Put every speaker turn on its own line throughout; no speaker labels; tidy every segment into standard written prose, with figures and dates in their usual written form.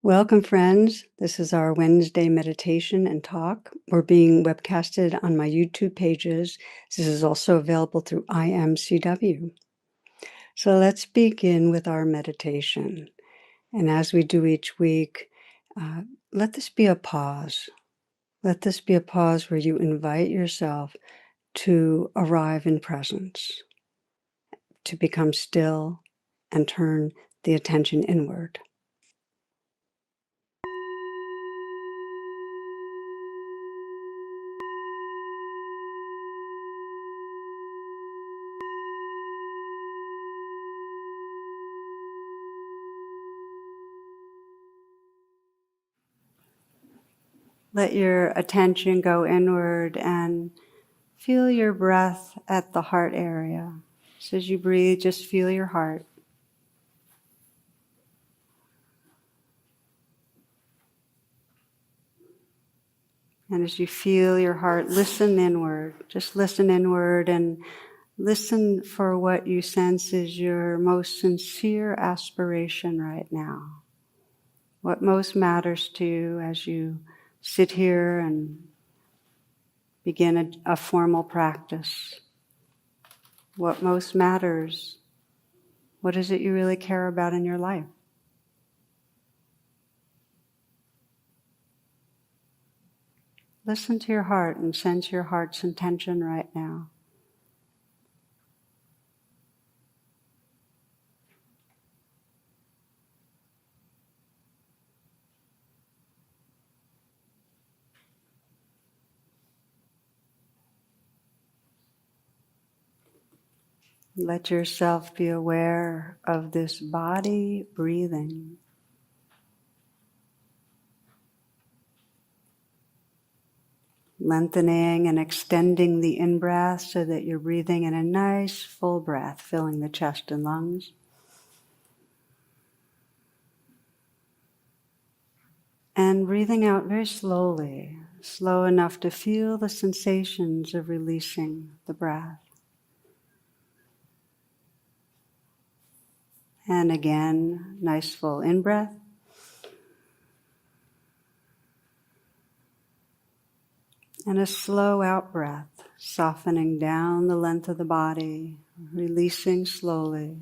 Welcome, friends. This is our Wednesday meditation and talk. We're being webcasted on my YouTube pages. This is also available through IMCW. So let's begin with our meditation. And as we do each week, let this be a pause. Let this be a pause where you invite yourself to arrive in presence, to become still and turn the attention inward. Let your attention go inward and feel your breath at the heart area. So as you breathe, just feel your heart. And as you feel your heart, listen inward. Just listen inward and listen for what you sense is your most sincere aspiration right now. What most matters to you as you sit here and begin a formal practice. What most matters? What is it you really care about in your life? Listen to your heart and sense your heart's intention right now. Let yourself be aware of this body breathing. Lengthening and extending the in-breath so that you're breathing in a nice full breath, filling the chest and lungs. And breathing out very slowly, slow enough to feel the sensations of releasing the breath. And again, nice full in-breath. And a slow out-breath, softening down the length of the body, releasing slowly,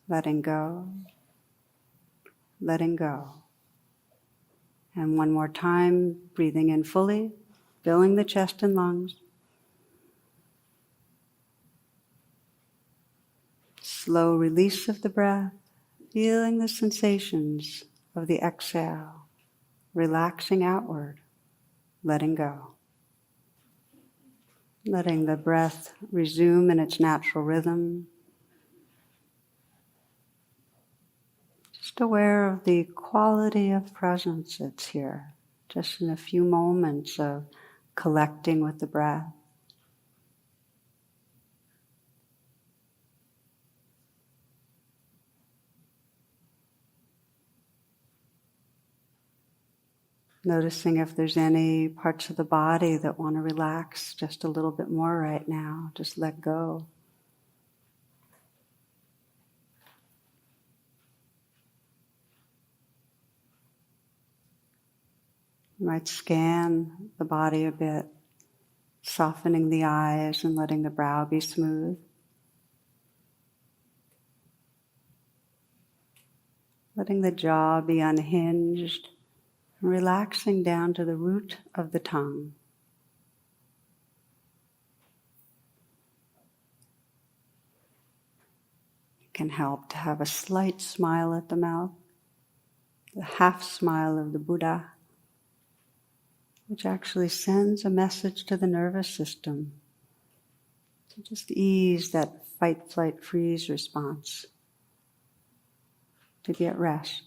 letting go, letting go. And one more time, breathing in fully, filling the chest and lungs. Slow release of the breath, feeling the sensations of the exhale, relaxing outward, letting go. Letting the breath resume in its natural rhythm. Just aware of the quality of presence that's here. Just in a few moments of collecting with the breath. Noticing if there's any parts of the body that want to relax just a little bit more right now. Just let go. You might scan the body a bit, softening the eyes and letting the brow be smooth. Letting the jaw be unhinged, and relaxing down to the root of the tongue. It can help to have a slight smile at the mouth, the half smile of the Buddha, which actually sends a message to the nervous system to just ease that fight, flight, freeze response, to be at rest.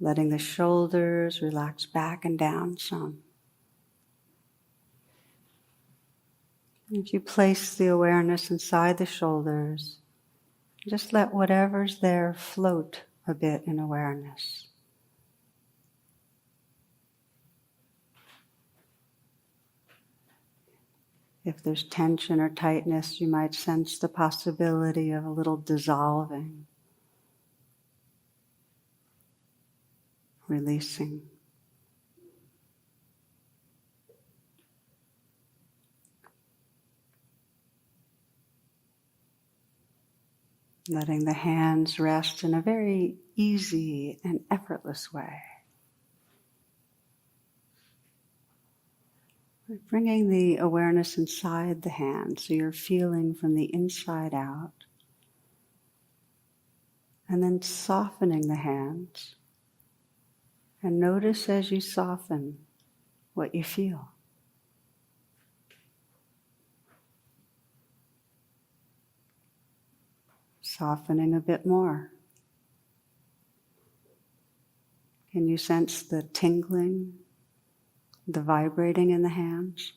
Letting the shoulders relax back and down some. If you place the awareness inside the shoulders, just let whatever's there float a bit in awareness. If there's tension or tightness, you might sense the possibility of a little dissolving, releasing. Letting the hands rest in a very easy and effortless way. Bringing the awareness inside the hands, so you're feeling from the inside out. And then softening the hands. And notice as you soften what you feel. Softening a bit more. Can you sense the tingling, the vibrating in the hands?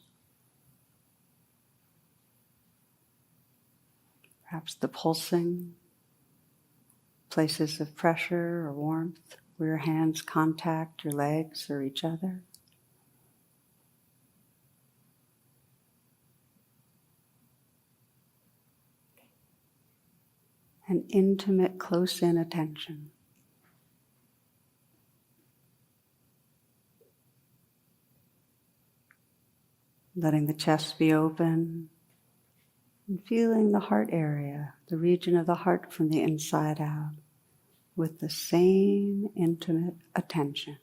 Perhaps the pulsing, places of pressure or warmth where your hands contact your legs or each other. An intimate, close-in attention. Letting the chest be open and feeling the heart area, the region of the heart from the inside out, with the same intimate attention.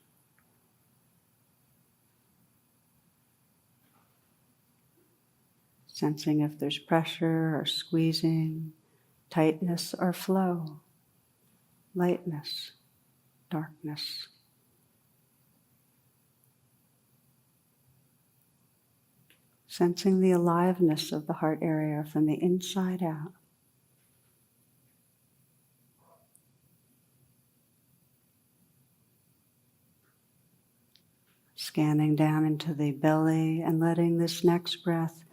Sensing if there's pressure or squeezing, tightness or flow, lightness, darkness. Sensing the aliveness of the heart area from the inside out. Scanning down into the belly and letting this next breath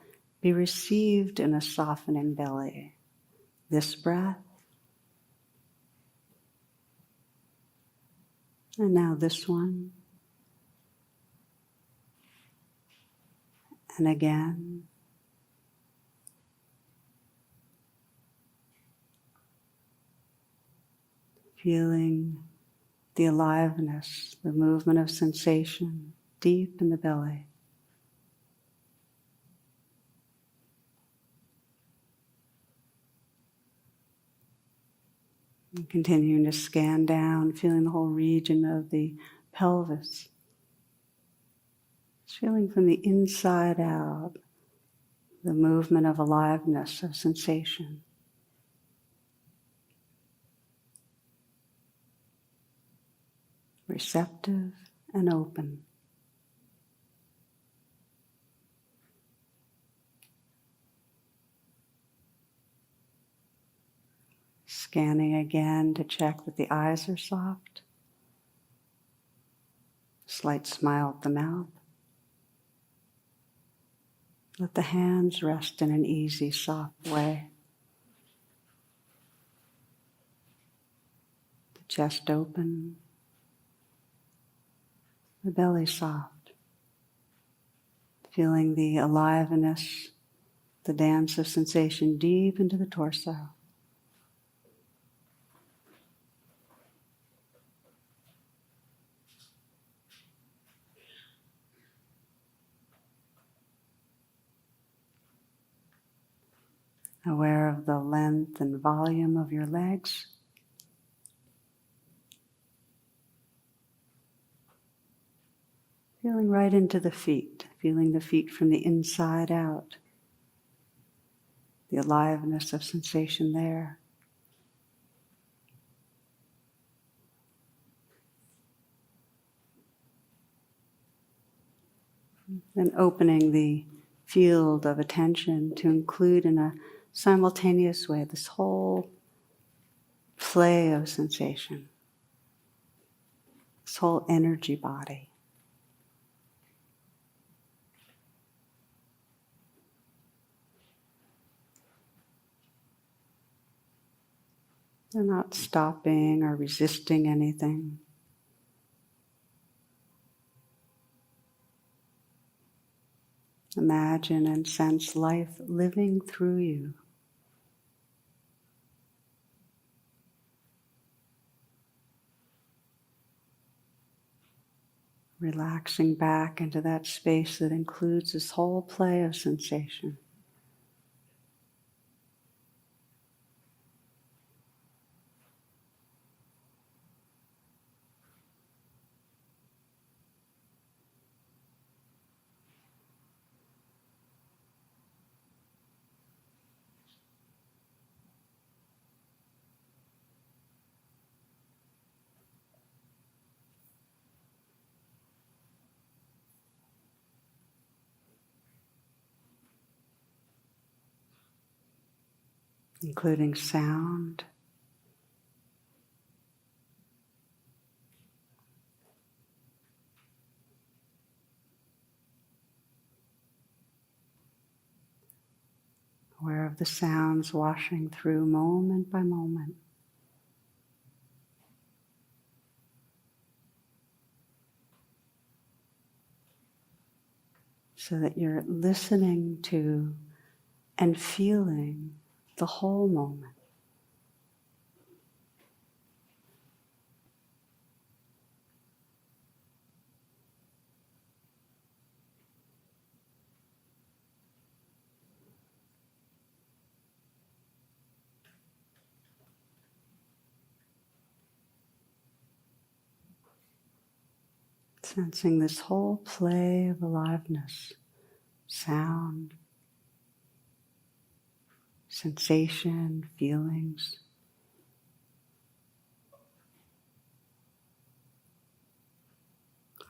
be received in a softening belly. This breath. And now this one. And again. Feeling the aliveness, the movement of sensation deep in the belly. And continuing to scan down, feeling the whole region of the pelvis. Just feeling from the inside out the movement of aliveness, of sensation. Receptive and open. Scanning again to check that the eyes are soft. Slight smile at the mouth. Let the hands rest in an easy, soft way. The chest open. The belly soft. Feeling the aliveness, the dance of sensation deep into the torso. Aware of the length and volume of your legs. Feeling right into the feet, feeling the feet from the inside out. The aliveness of sensation there. Then opening the field of attention to include in a simultaneous way this whole play of sensation, this whole energy body. They're not stopping or resisting anything. Imagine and sense life living through you. Relaxing back into that space that includes this whole play of sensation. Including sound, aware of the sounds washing through moment by moment. So that you're listening to and feeling the whole moment. Sensing this whole play of aliveness, sound, sensation, feelings.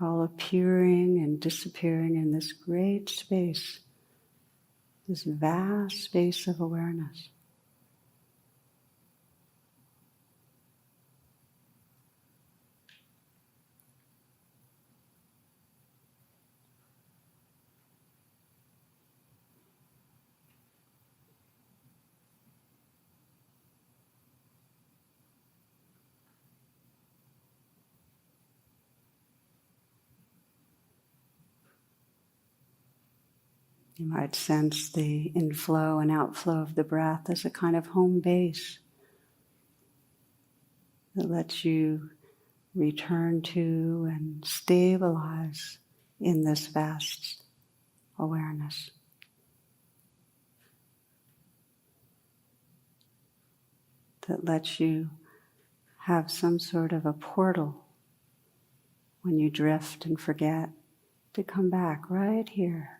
All appearing and disappearing in this great space, this vast space of awareness. You might sense the inflow and outflow of the breath as a kind of home base that lets you return to and stabilize in this vast awareness. That lets you have some sort of a portal when you drift and forget to come back right here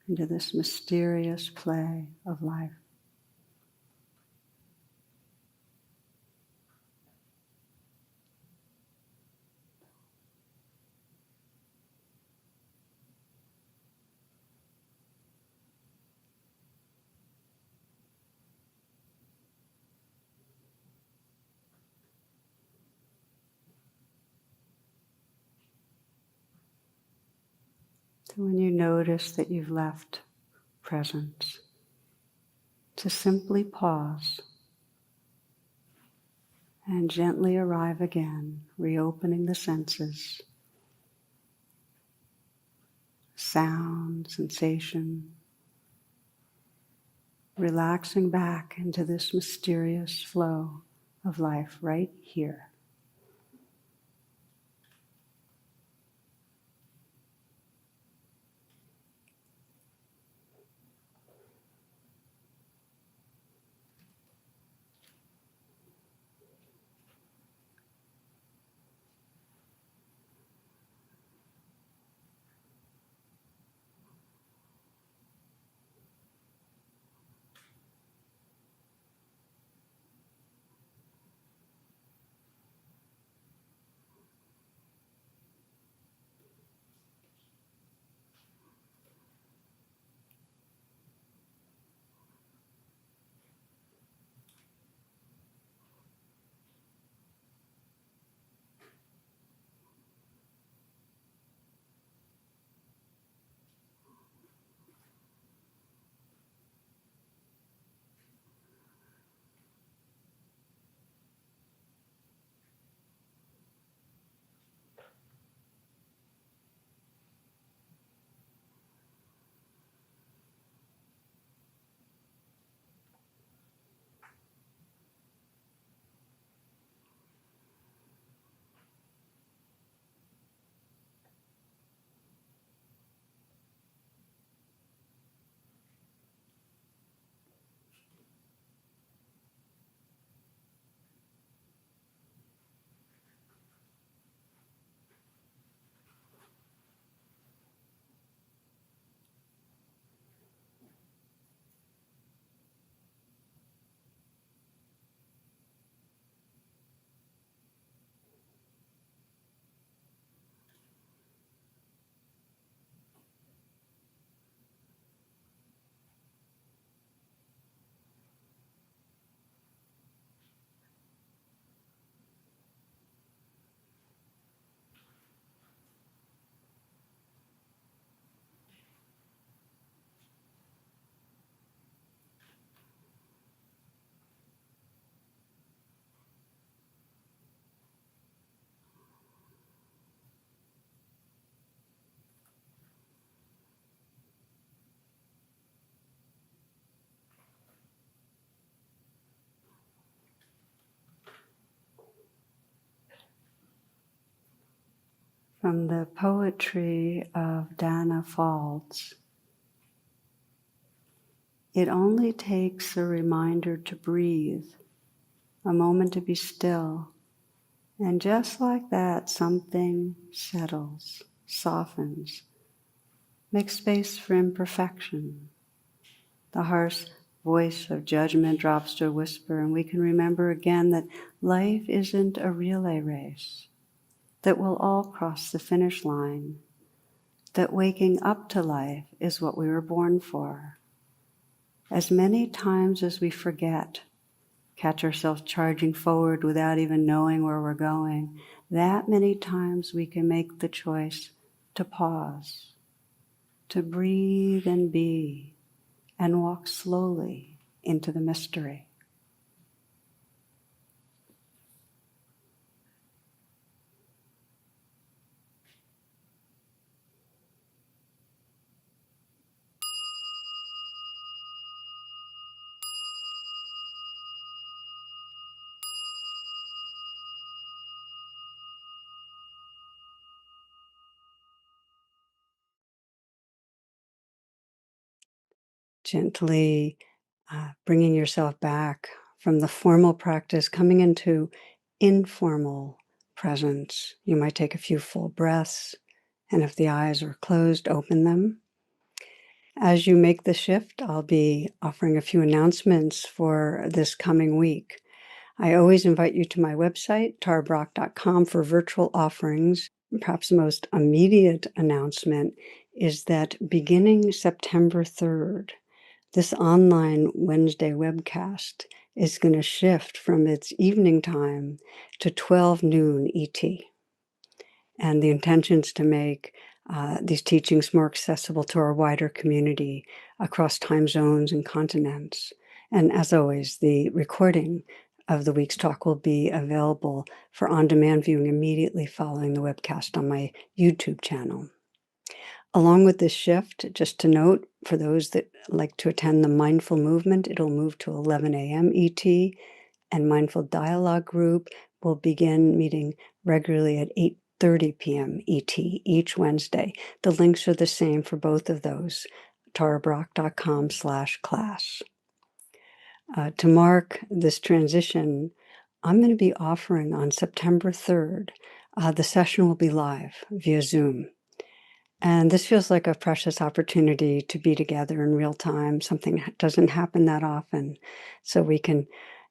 into this mysterious play of life. So when you notice that you've left presence, to simply pause and gently arrive again, reopening the senses, sound, sensation, relaxing back into this mysterious flow of life right here. From the poetry of Dana Faulds, it only takes a reminder to breathe, a moment to be still, and just like that, something settles, softens, makes space for imperfection. The harsh voice of judgment drops to a whisper, and we can remember again that life isn't a relay race, that we'll all cross the finish line, that waking up to life is what we were born for. As many times as we forget, catch ourselves charging forward without even knowing where we're going, that many times we can make the choice to pause, to breathe and be, and walk slowly into the mystery. Gently bringing yourself back from the formal practice, coming into informal presence. You might take a few full breaths, and if the eyes are closed, open them. As you make the shift, I'll be offering a few announcements for this coming week. I always invite you to my website, tarabrach.com, for virtual offerings. Perhaps the most immediate announcement is that beginning September 3rd, this online Wednesday webcast is going to shift from its evening time to 12 noon ET. And the intention is to make these teachings more accessible to our wider community across time zones and continents. And as always, the recording of the week's talk will be available for on-demand viewing immediately following the webcast on my YouTube channel. Along with this shift, just to note, for those that like to attend the mindful movement, it'll move to 11 a.m. ET, and mindful dialogue group will begin meeting regularly at 8:30 p.m. ET each Wednesday. The links are the same for both of those, tarabrach.com/class. To mark this transition, I'm going to be offering on September 3rd, the session will be live via Zoom. And this feels like a precious opportunity to be together in real time, something that doesn't happen that often, so we can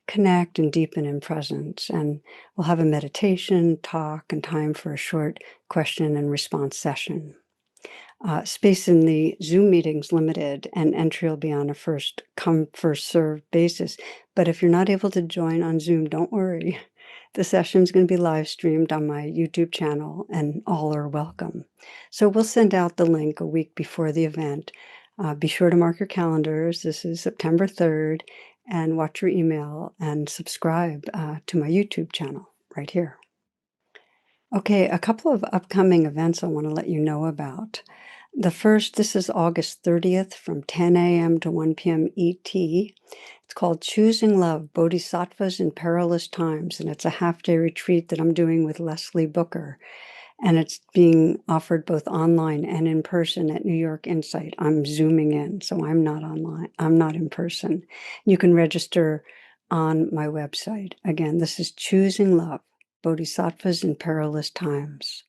connect and deepen in presence. And we'll have a meditation, talk, and time for a short question and response session. Space in the Zoom meeting's limited, and entry will be on a first come, first served basis. But if you're not able to join on Zoom, don't worry. The session's going to be live streamed on my YouTube channel, and all are welcome. So we'll send out the link a week before the event. Be sure to mark your calendars. This is September 3rd, and watch your email and subscribe to my YouTube channel right here. Okay, a couple of upcoming events I want to let you know about. The first, this is August 30th from 10 a.m. to 1 p.m. ET. It's called Choosing Love, Bodhisattvas in Perilous Times, and it's a half-day retreat that I'm doing with Leslie Booker. And it's being offered both online and in person at New York Insight. I'm Zooming in, so I'm not online. I'm not in person. You can register on my website. Again, this is Choosing Love, Bodhisattvas in Perilous Times.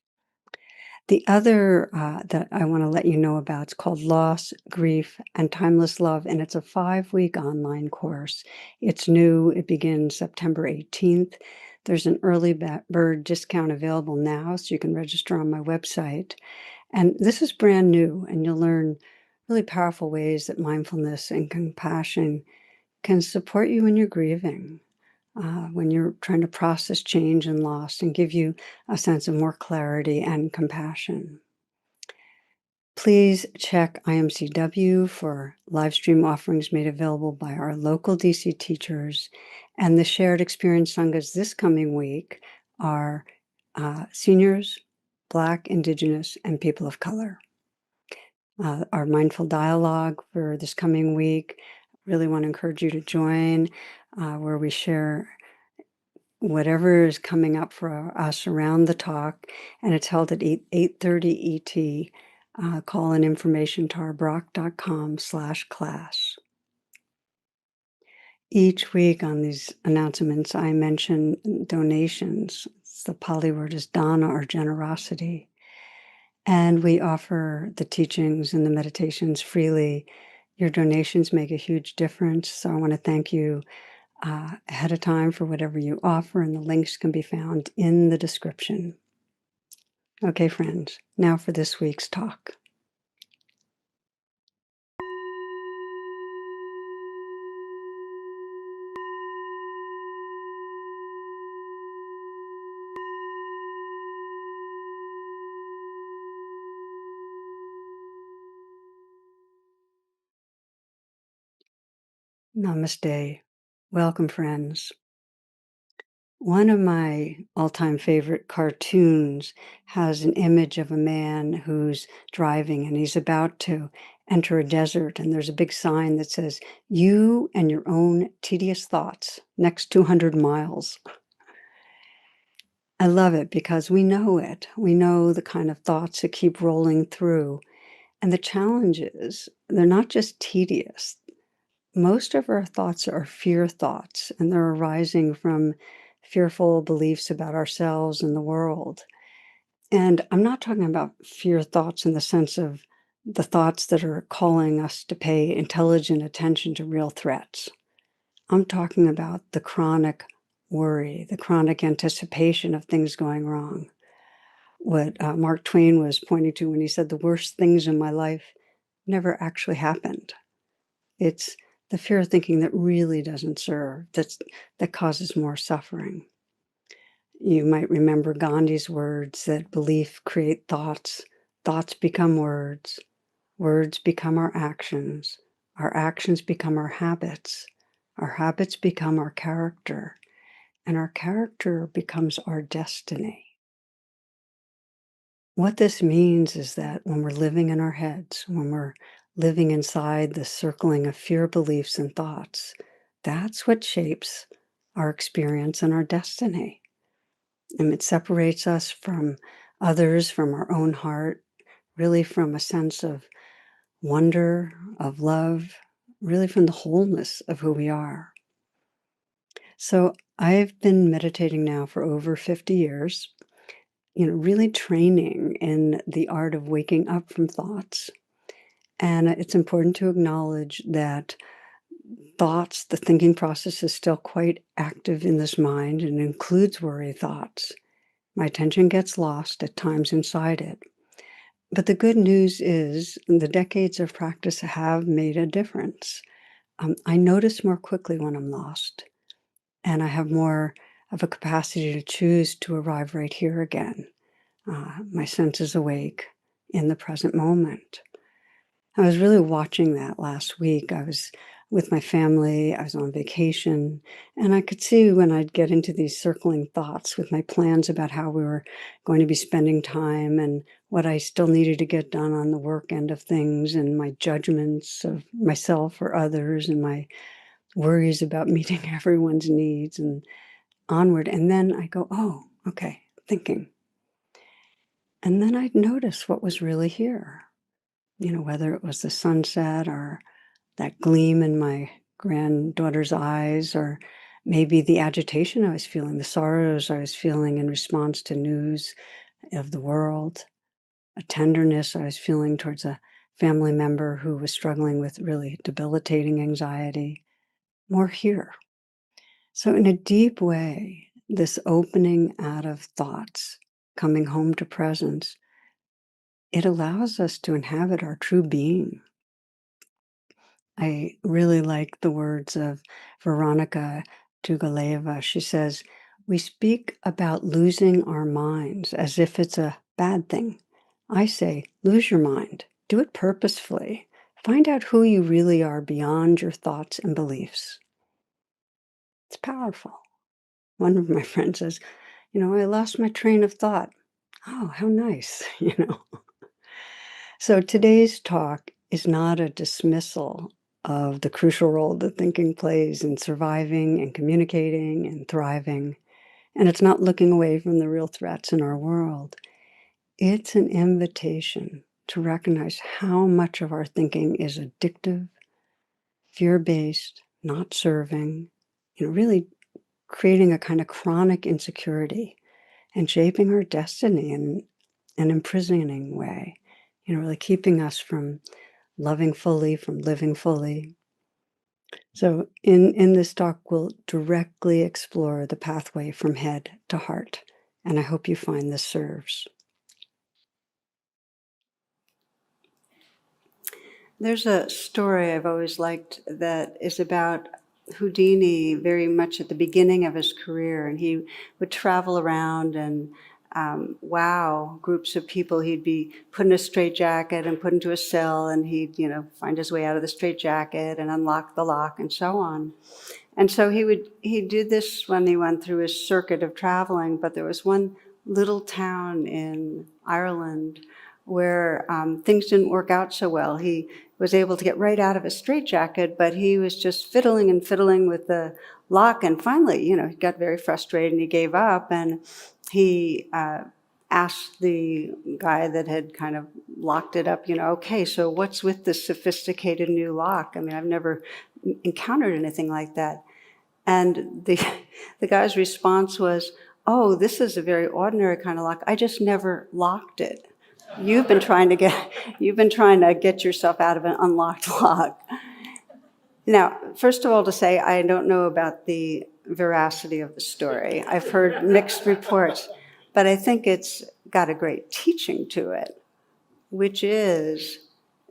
The other that I want to let you know about is called Loss, Grief, and Timeless Love, and it's a 5-week online course. It's new. It begins September 18th. There's an early bird discount available now, so you can register on my website. And this is brand new, and you'll learn really powerful ways that mindfulness and compassion can support you when you're grieving, when you're trying to process change and loss, and give you a sense of more clarity and compassion. Please check IMCW for live stream offerings made available by our local DC teachers. And the shared experience sanghas this coming week are seniors, Black, Indigenous, and people of color. Our mindful dialogue for this coming week, really want to encourage you to join, where we share whatever is coming up for us around the talk, and it's held at 8:30 ET. Call in information to our brach.com/class. Each week on these announcements, I mention donations. The Pali word is dana, or generosity. And we offer the teachings and the meditations freely. Your donations make a huge difference. So I want to thank you ahead of time for whatever you offer, and the links can be found in the description. Okay, friends, now for this week's talk. Namaste. Welcome, friends. One of my all-time favorite cartoons has an image of a man who's driving and he's about to enter a desert, and there's a big sign that says, "You and your own tedious thoughts, next 200 miles." I love it because we know it. We know the kind of thoughts that keep rolling through. And the challenge is they're not just tedious. Most of our thoughts are fear thoughts, and they're arising from fearful beliefs about ourselves and the world. And I'm not talking about fear thoughts in the sense of the thoughts that are calling us to pay intelligent attention to real threats. I'm talking about the chronic worry, the chronic anticipation of things going wrong. What Mark Twain was pointing to when he said the worst things in my life never actually happened. It's the fear of thinking that really doesn't serve, that causes more suffering. You might remember Gandhi's words that belief create thoughts, thoughts become words, words become our actions become our habits become our character, and our character becomes our destiny. What this means is that when we're living in our heads, when we're living inside the circling of fear beliefs and thoughts, that's what shapes our experience and our destiny. And it separates us from others, from our own heart, really from a sense of wonder, of love, really from the wholeness of who we are. So I've been meditating now for over 50 years, really training in the art of waking up from thoughts. And it's important to acknowledge that thoughts, the thinking process is still quite active in this mind and includes worry thoughts. My attention gets lost at times inside it. But the good news is the decades of practice have made a difference. I notice more quickly when I'm lost, and I have more of a capacity to choose to arrive right here again. My senses awake in the present moment. I was really watching that last week. I was with my family, I was on vacation, and I could see when I'd get into these circling thoughts with my plans about how we were going to be spending time and what I still needed to get done on the work end of things, and my judgments of myself or others, and my worries about meeting everyone's needs and onward. And then I go, oh, okay, thinking. And then I'd notice what was really here, whether it was the sunset or that gleam in my granddaughter's eyes, or maybe the agitation I was feeling, the sorrows I was feeling in response to news of the world, a tenderness I was feeling towards a family member who was struggling with really debilitating anxiety. More here. So in a deep way, this opening out of thoughts, coming home to presence, it allows us to inhabit our true being. I really like the words of Veronica Tugaleva. She says, "We speak about losing our minds as if it's a bad thing. I say, lose your mind. Do it purposefully. Find out who you really are beyond your thoughts and beliefs." It's powerful. One of my friends says, I lost my train of thought. Oh, how nice, So today's talk is not a dismissal of the crucial role that thinking plays in surviving and communicating and thriving. And it's not looking away from the real threats in our world. It's an invitation to recognize how much of our thinking is addictive, fear-based, not serving, really creating a kind of chronic insecurity and shaping our destiny in an imprisoning way, really keeping us from loving fully, from living fully. So in this talk, we'll directly explore the pathway from head to heart, and I hope you find this serves. There's a story I've always liked that is about Houdini very much at the beginning of his career, and he would travel around and wow groups of people. He'd be put in a straitjacket and put into a cell, and he'd find his way out of the straitjacket and unlock the lock and so on. And so he'd do this when he went through his circuit of traveling, but there was one little town in Ireland where things didn't work out so well. He was able to get right out of his straitjacket, but he was just fiddling and fiddling with the lock, and finally, he got very frustrated and he gave up, and he asked the guy that had kind of locked it up, okay, so what's with this sophisticated new lock? I mean, I've never encountered anything like that. And the guy's response was, oh, this is a very ordinary kind of lock. I just never locked it. You've been trying to get yourself out of an unlocked lock. Now, first of all, to say, I don't know about the veracity of the story. I've heard mixed reports, but I think it's got a great teaching to it, which is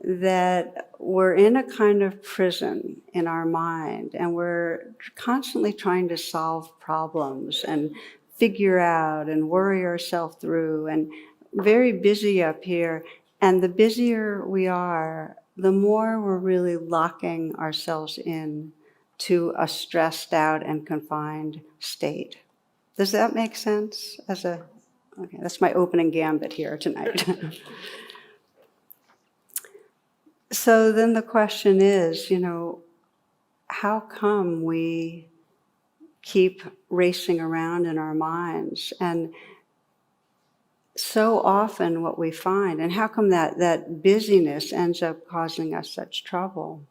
that we're in a kind of prison in our mind, and we're constantly trying to solve problems and figure out and worry ourselves through, and very busy up here. And the busier we are, the more we're really locking ourselves in to a stressed out and confined state. Does that make sense? Okay, that's my opening gambit here tonight. So then the question is, how come we keep racing around in our minds? And so often what we find, and how come that busyness ends up causing us such trouble?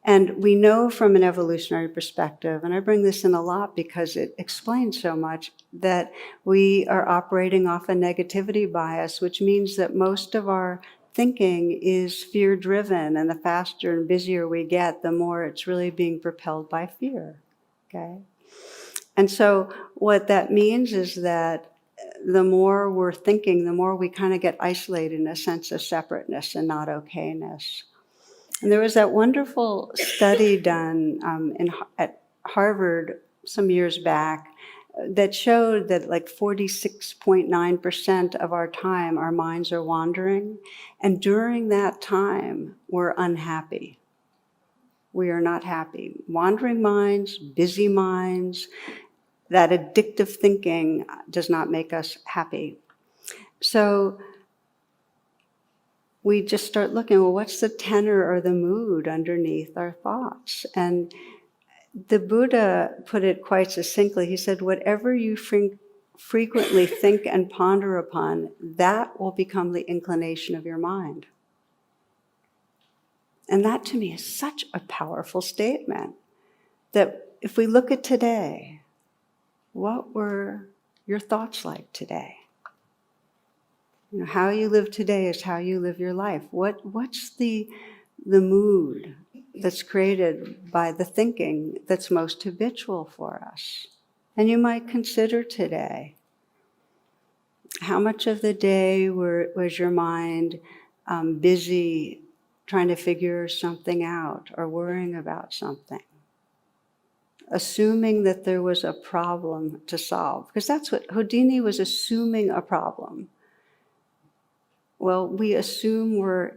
And we know from an evolutionary perspective, and I bring this in a lot because it explains so much, that we are operating off a negativity bias, which means that most of our thinking is fear-driven, and the faster and busier we get, the more it's really being propelled by fear, okay? And so what that means is that the more we're thinking, the more we kind of get isolated in a sense of separateness and not okayness. And there was that wonderful study done at Harvard some years back that showed that like 46.9% of our time, our minds are wandering. And during that time, we're unhappy. We are not happy. Wandering minds, busy minds, that addictive thinking does not make us happy. So we just start looking, well, what's the tenor or the mood underneath our thoughts? And the Buddha put it quite succinctly. He said, whatever you frequently think and ponder upon, that will become the inclination of your mind. And that to me is such a powerful statement, that if we look at today, what were your thoughts like today? How you live today is how you live your life. What's the mood that's created by the thinking that's most habitual for us? And you might consider today, how much of the day was your mind busy trying to figure something out or worrying about something? Assuming that there was a problem to solve, because that's what Houdini was, assuming a problem. Well, we assume we're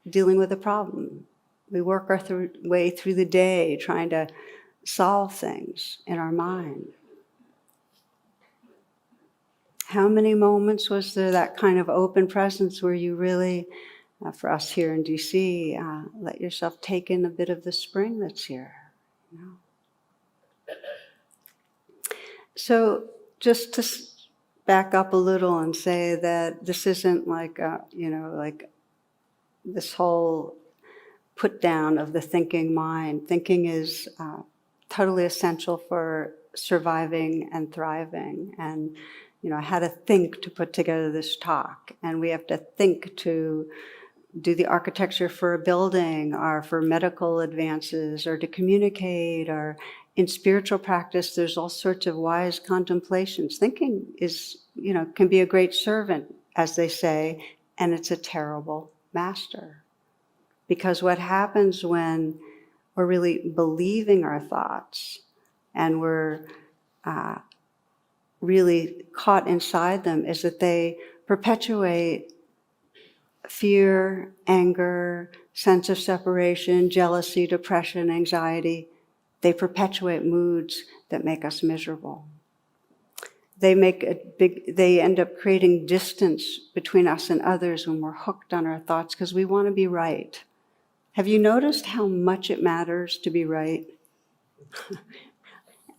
dealing with a problem. We work our way through the day trying to solve things in our mind. How many moments was there that kind of open presence where you really, for us here in DC, let yourself take in a bit of the spring that's here? So just to back up a little and say that this isn't like, like this whole put down of the thinking mind. Thinking is totally essential for surviving and thriving. And, I had to think to put together this talk. And we have to think to do the architecture for a building or for medical advances or to communicate, or in spiritual practice, there's all sorts of wise contemplations. Thinking is, can be a great servant, as they say, and it's a terrible master. Because what happens when we're really believing our thoughts and we're really caught inside them is that they perpetuate fear, anger, sense of separation, jealousy, depression, anxiety. They perpetuate moods that make us miserable. They end up creating distance between us and others when we're hooked on our thoughts because we want to be right. Have you noticed how much it matters to be right?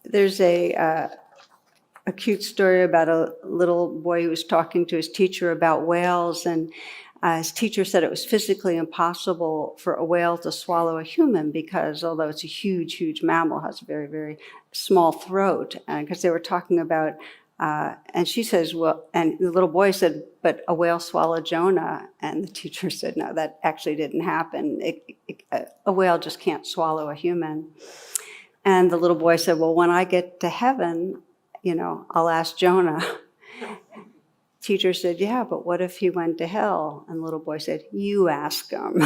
There's a cute story about a little boy who was talking to his teacher about whales, and his teacher said it was physically impossible for a whale to swallow a human because although it's a huge, huge mammal, it has a very, very small throat. Because they were talking about, and she says, well, and the little boy said, but a whale swallowed Jonah. And the teacher said, no, that actually didn't happen. A whale just can't swallow a human. And the little boy said, well, when I get to heaven, I'll ask Jonah. Teacher said, yeah, but what if he went to hell? And the little boy said, you ask him,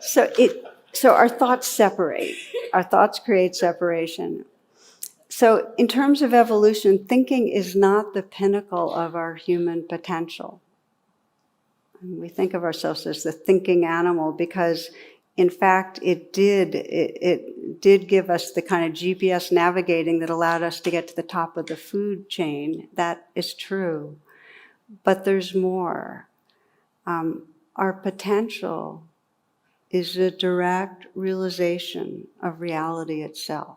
So our thoughts separate. Our thoughts create separation. So in terms of evolution, thinking is not the pinnacle of our human potential. And we think of ourselves as the thinking animal because in fact, it did give us the kind of GPS navigating that allowed us to get to the top of the food chain. That is true. But there's more. Our potential is the direct realization of reality itself,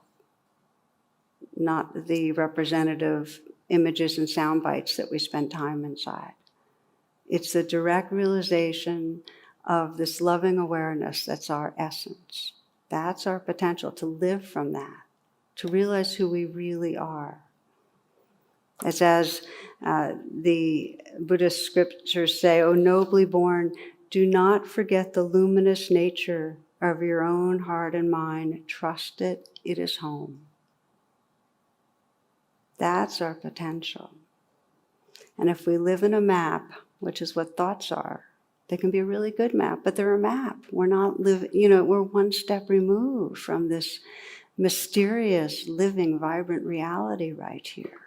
not the representative images and sound bites that we spend time inside. It's the direct realization of this loving awareness that's our essence. That's our potential, to live from that, to realize who we really are. It's as the Buddhist scriptures say, O nobly born, do not forget the luminous nature of your own heart and mind. Trust it, it is home. That's our potential. And if we live in a map, which is what thoughts are, they can be a really good map, but they're a map. We're not we're one step removed from this mysterious, living, vibrant reality right here.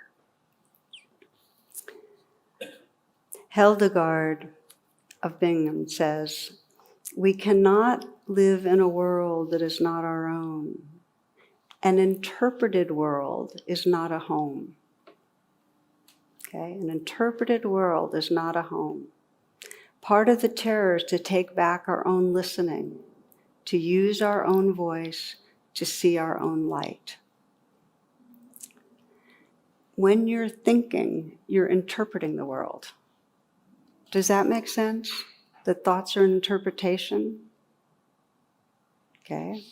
Hildegard of Bingen says, we cannot live in a world that is not our own. An interpreted world is not a home. Okay? An interpreted world is not a home. Part of the terror is to take back our own listening, to use our own voice, to see our own light. When you're thinking, you're interpreting the world. Does that make sense? That thoughts are an interpretation? Okay.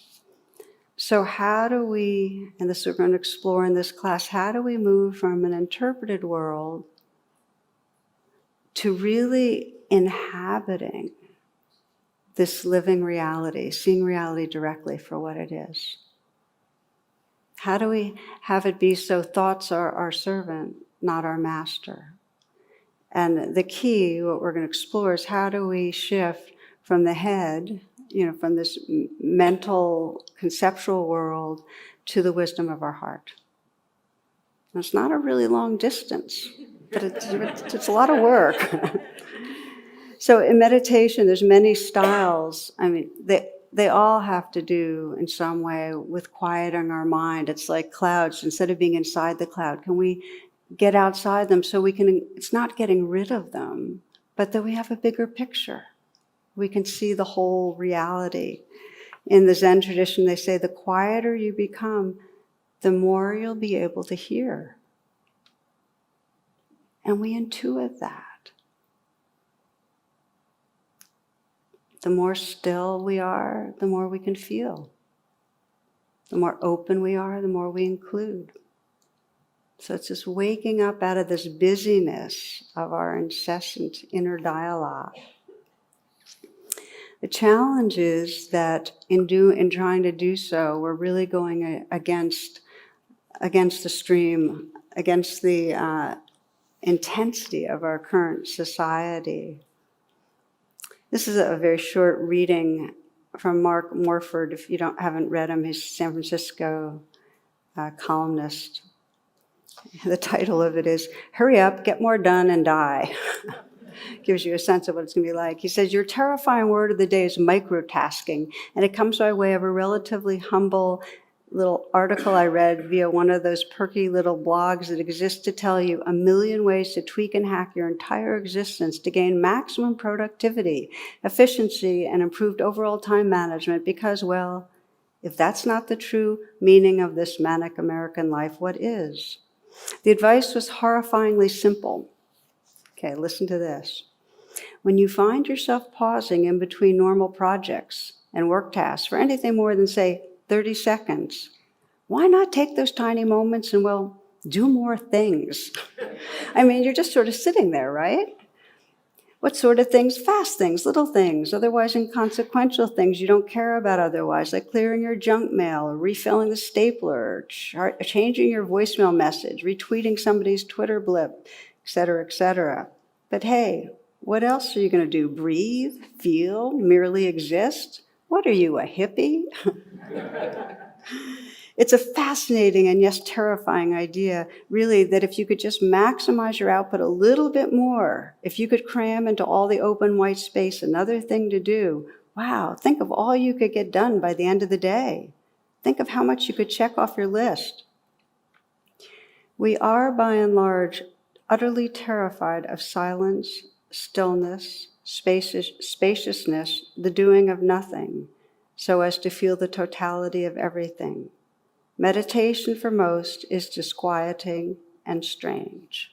So how do we, and this we're going to explore in this class, how do we move from an interpreted world to really inhabiting this living reality, seeing reality directly for what it is? How do we have it be so thoughts are our servant, not our master? And the key, what we're going to explore, is how do we shift from the head, from this mental, conceptual world to the wisdom of our heart. And it's not a really long distance, but it's a lot of work. So in meditation, there's many styles. I mean, they all have to do in some way with quieting our mind. It's like clouds. Instead of being inside the cloud, can we get outside them so we can, it's not getting rid of them, but that we have a bigger picture. We can see the whole reality. In the Zen tradition, they say the quieter you become, the more you'll be able to hear. And we intuit that. The more still we are, the more we can feel. The more open we are, the more we include. So it's just waking up out of this busyness of our incessant inner dialogue. The challenge is that in trying to do so, we're really going against the stream, against the intensity of our current society. This is a very short reading from Mark Morford. If you haven't read him, he's a San Francisco columnist. The title of it is, "Hurry Up, Get More Done, and Die." Gives you a sense of what it's going to be like. He says, your terrifying word of the day is microtasking, and it comes by way of a relatively humble little article I read via one of those perky little blogs that exist to tell you a million ways to tweak and hack your entire existence to gain maximum productivity, efficiency, and improved overall time management because, well, if that's not the true meaning of this manic American life, what is? The advice was horrifyingly simple. Okay, listen to this. When you find yourself pausing in between normal projects and work tasks for anything more than, say, 30 seconds, why not take those tiny moments and, well, do more things? I mean, you're just sort of sitting there, right? What sort of things? Fast things, little things, otherwise inconsequential things you don't care about otherwise, like clearing your junk mail, or refilling the stapler, or changing your voicemail message, retweeting somebody's Twitter blip, et cetera, et cetera. But hey, what else are you going to do? Breathe, feel, merely exist? What are you, a hippie? It's a fascinating and yes, terrifying idea, really, that if you could just maximize your output a little bit more, if you could cram into all the open white space another thing to do, wow, think of all you could get done by the end of the day. Think of how much you could check off your list. We are, by and large, utterly terrified of silence, stillness, spaciousness, the doing of nothing, so as to feel the totality of everything. Meditation for most is disquieting and strange.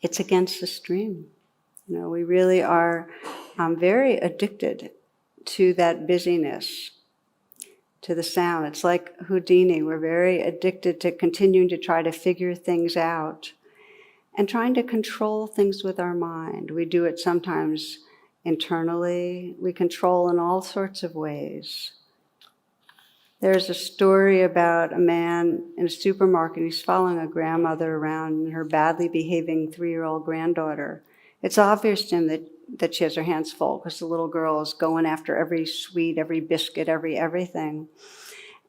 It's against the stream. We really are very addicted to that busyness, to the sound. It's like Houdini. We're very addicted to continuing to try to figure things out and trying to control things with our mind. We do it sometimes internally. We control in all sorts of ways. There's a story about a man in a supermarket. He's following a grandmother around and her badly behaving 3-year-old granddaughter. It's obvious to him that she has her hands full because the little girl is going after every sweet, every biscuit, everything.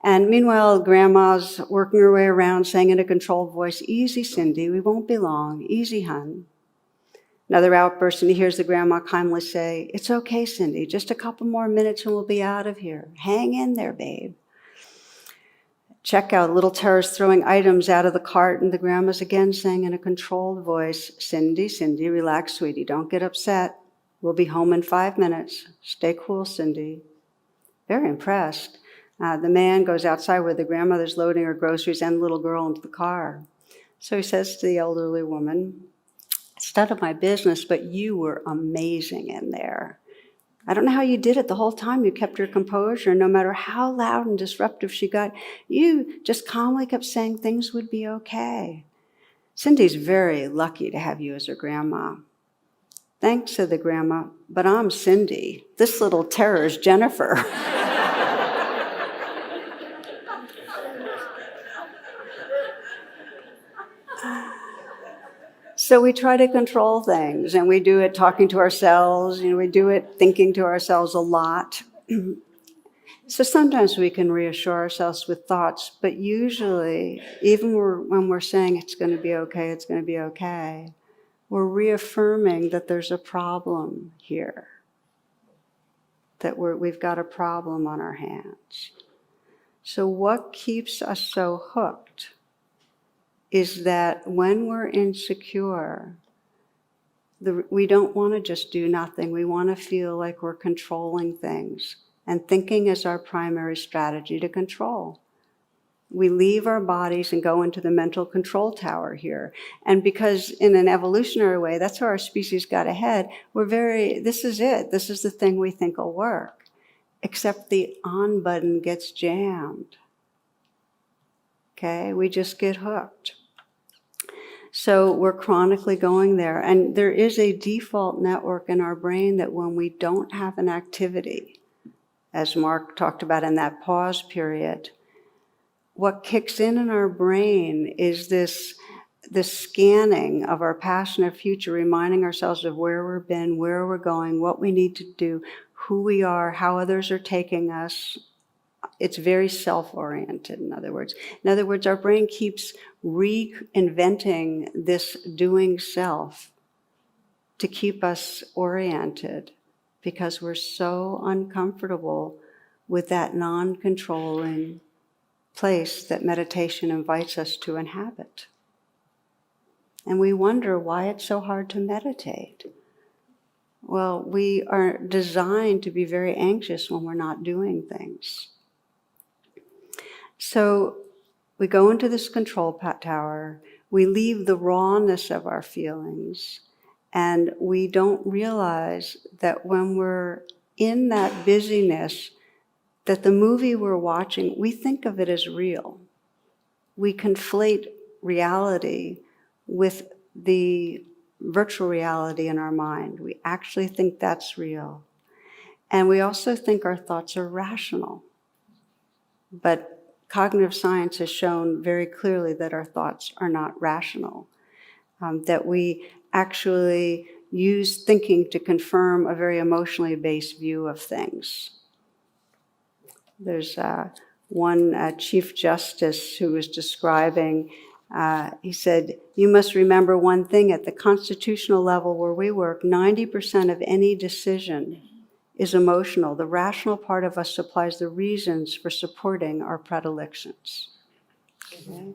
And meanwhile, Grandma's working her way around saying in a controlled voice, "Easy, Cindy, we won't be long. Easy, hun." Another outburst, and he hears the grandma calmly say, "It's okay, Cindy, just a couple more minutes and we'll be out of here. Hang in there, babe." Checkout, little Tara's throwing items out of the cart, and the grandma's again saying in a controlled voice, Cindy, relax, sweetie, don't get upset. We'll be home in 5 minutes. Stay cool, Cindy." Very impressed. The man goes outside where the grandmother's loading her groceries and the little girl into the car. So he says to the elderly woman, "It's none of my business, but you were amazing in there. I don't know how you did it the whole time. You kept your composure. No matter how loud and disruptive she got, you just calmly kept saying things would be okay. Cindy's very lucky to have you as her grandma." "Thanks," said the grandma, "but I'm Cindy. This little terror's Jennifer." So we try to control things, and we do it talking to ourselves, we do it thinking to ourselves a lot. So sometimes we can reassure ourselves with thoughts, but usually, even when we're saying it's going to be okay, we're reaffirming that there's a problem here, that we've got a problem on our hands. So what keeps us so hooked is that when we're insecure, we don't want to just do nothing. We want to feel like we're controlling things. And thinking is our primary strategy to control. We leave our bodies and go into the mental control tower here. And because in an evolutionary way, that's how our species got ahead, this is it. This is the thing we think will work. Except the on button gets jammed. Okay, we just get hooked. So we're chronically going there. And there is a default network in our brain that when we don't have an activity, as Mark talked about in that pause period, what kicks in our brain is this scanning of our past and our future, reminding ourselves of where we've been, where we're going, what we need to do, who we are, how others are taking us. It's very self-oriented, in other words. In other words, our brain keeps reinventing this doing self to keep us oriented because we're so uncomfortable with that non-controlling place that meditation invites us to inhabit. And we wonder why it's so hard to meditate. Well, we are designed to be very anxious when we're not doing things. So we go into this control tower, we leave the rawness of our feelings, and we don't realize that when we're in that busyness, that the movie we're watching, we think of it as real. We conflate reality with the virtual reality in our mind. We actually think that's real. And we also think our thoughts are rational. But cognitive science has shown very clearly that our thoughts are not rational, that we actually use thinking to confirm a very emotionally based view of things. There's one Chief Justice who was describing, he said, "You must remember one thing, at the constitutional level where we work, 90% of any decision is emotional. The rational part of us supplies the reasons for supporting our predilections." Okay?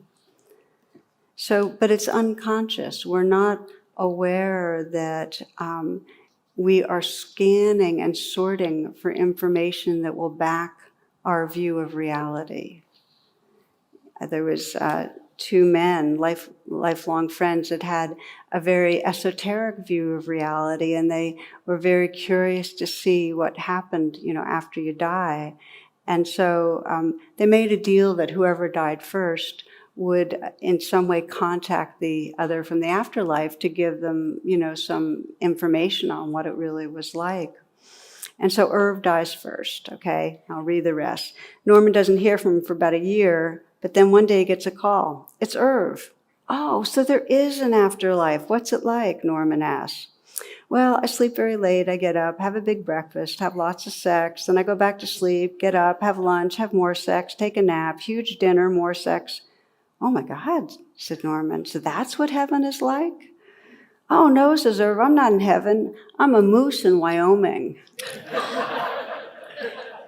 So, but it's unconscious. We're not aware that we are scanning and sorting for information that will back our view of reality. There was two men, lifelong friends, that had a very esoteric view of reality, and they were very curious to see what happened, after you die. And so they made a deal that whoever died first would in some way contact the other from the afterlife to give them, some information on what it really was like. And so Irv dies first, okay? I'll read the rest. Norman doesn't hear from him for about a year, but then one day he gets a call. It's Irv. "Oh, so there is an afterlife. What's it like?" Norman asks. "Well, I sleep very late. I get up, have a big breakfast, have lots of sex. Then I go back to sleep, get up, have lunch, have more sex, take a nap, huge dinner, more sex." "Oh my God," said Norman. "So that's what heaven is like?" "Oh no," says Irv, "I'm not in heaven. I'm a moose in Wyoming."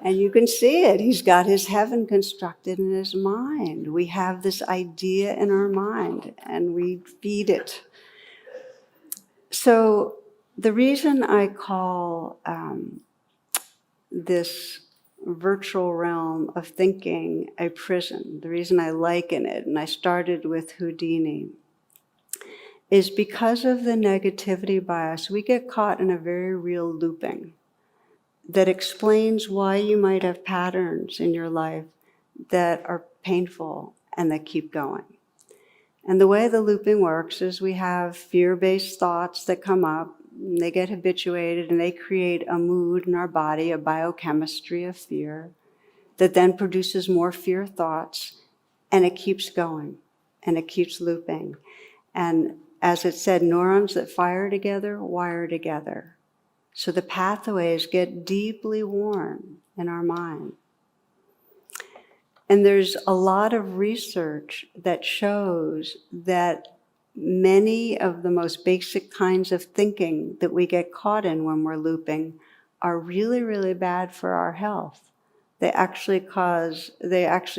And you can see it. He's got his heaven constructed in his mind. We have this idea in our mind, and we feed it. So the reason I call this virtual realm of thinking a prison, the reason I liken it, and I started with Houdini, is because of the negativity bias. We get caught in a very real looping that explains why you might have patterns in your life that are painful and that keep going. And the way the looping works is we have fear-based thoughts that come up, and they get habituated, and they create a mood in our body, a biochemistry of fear, that then produces more fear thoughts, and it keeps going, and it keeps looping. And as it said, neurons that fire together wire together. So the pathways get deeply worn in our mind. And there's a lot of research that shows that many of the most basic kinds of thinking that we get caught in when we're looping are really, really bad for our health. They actually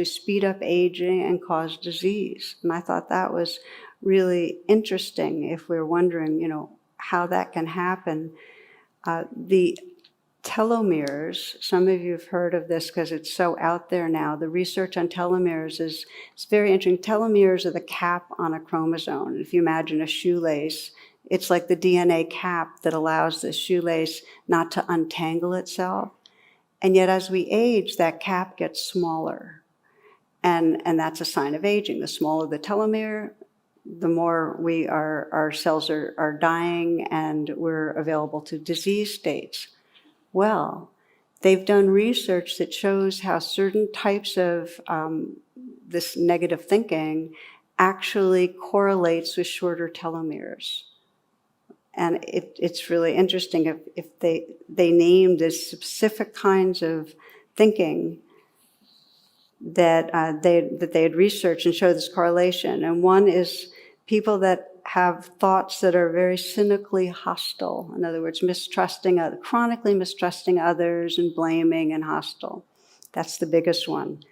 speed up aging and cause disease. And I thought that was really interesting if we're wondering, how that can happen. The telomeres. Some of you have heard of this because it's so out there now. The research on telomeres it's very interesting. Telomeres are the cap on a chromosome. If you imagine a shoelace, it's like the DNA cap that allows the shoelace not to untangle itself. And yet as we age, that cap gets smaller. And that's a sign of aging. The smaller the telomere, the more our cells are dying and we're available to disease states. Well, they've done research that shows how certain types of this negative thinking actually correlates with shorter telomeres. And it's really interesting if they named the specific kinds of thinking that they had researched and showed this correlation. And one is people that have thoughts that are very cynically hostile. In other words, chronically mistrusting others and blaming and hostile. That's the biggest one.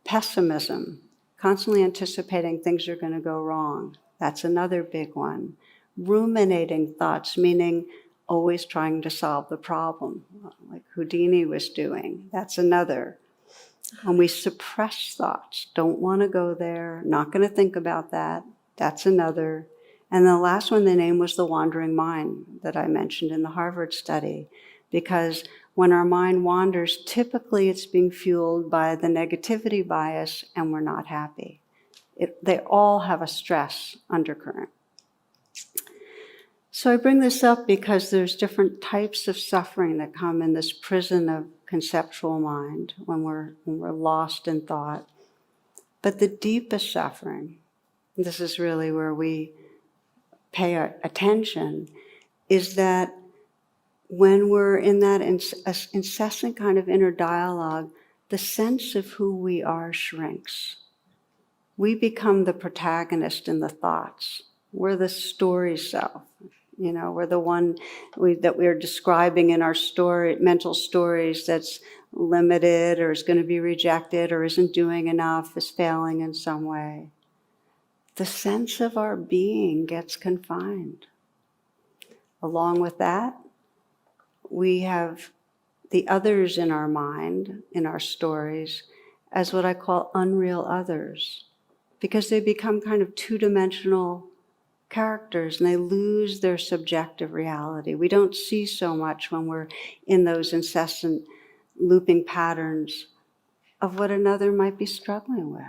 Pessimism, constantly anticipating things are going to go wrong. That's another big one. Ruminating thoughts, meaning always trying to solve the problem, like Houdini was doing. That's another. When we suppress thoughts, don't want to go there, not going to think about that, that's another. And the last one they named was the wandering mind that I mentioned in the Harvard study. Because when our mind wanders, typically it's being fueled by the negativity bias and we're not happy. They all have a stress undercurrent. So I bring this up because there's different types of suffering that come in this prison of conceptual mind when we're lost in thought. But the deepest suffering, this is really where we pay our attention, is that when we're in that incessant kind of inner dialogue, the sense of who we are shrinks. We become the protagonist in the thoughts. We're the story self. We're the one that we're describing in our mental stories that's limited or is going to be rejected or isn't doing enough, is failing in some way. The sense of our being gets confined. Along with that, we have the others in our mind, in our stories, as what I call unreal others, because they become kind of two-dimensional characters and they lose their subjective reality. We don't see so much when we're in those incessant looping patterns of what another might be struggling with.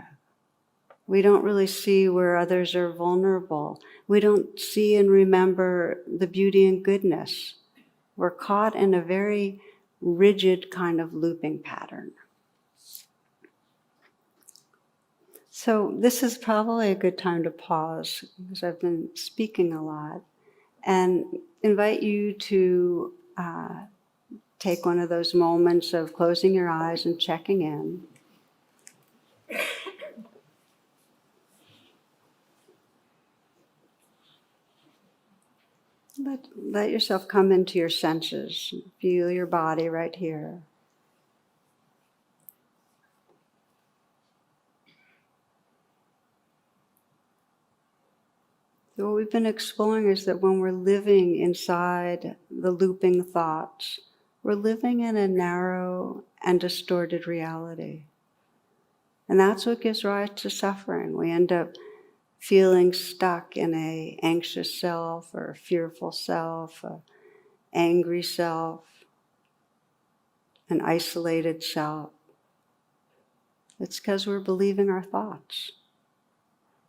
We don't really see where others are vulnerable. We don't see and remember the beauty and goodness. We're caught in a very rigid kind of looping pattern. So this is probably a good time to pause, because I've been speaking a lot, and invite you to take one of those moments of closing your eyes and checking in. Let yourself come into your senses. Feel your body right here. So what we've been exploring is that when we're living inside the looping thoughts, we're living in a narrow and distorted reality. And that's what gives rise to suffering. We end up feeling stuck in an anxious self or a fearful self, an angry self, an isolated self. It's because we're believing our thoughts.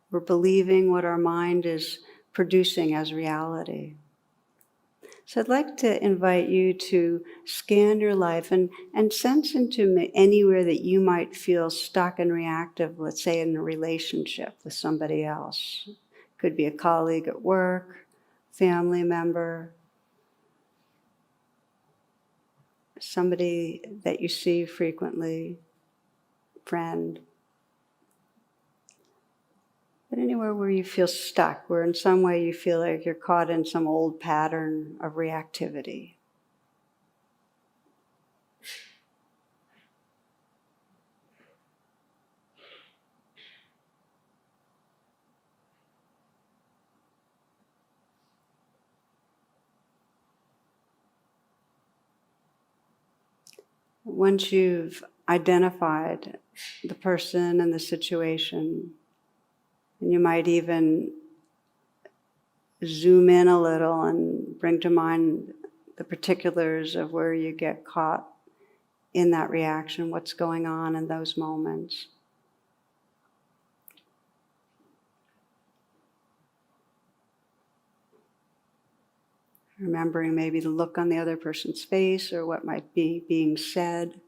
We're believing what our mind is producing as reality. So I'd like to invite you to scan your life and sense into anywhere that you might feel stuck and reactive, let's say in a relationship with somebody else. Could be a colleague at work, family member, somebody that you see frequently, friend. But anywhere where you feel stuck, where in some way you feel like you're caught in some old pattern of reactivity. Once you've identified the person and the situation, and you might even zoom in a little and bring to mind the particulars of where you get caught in that reaction, what's going on in those moments. Remembering maybe the look on the other person's face or what might be being said.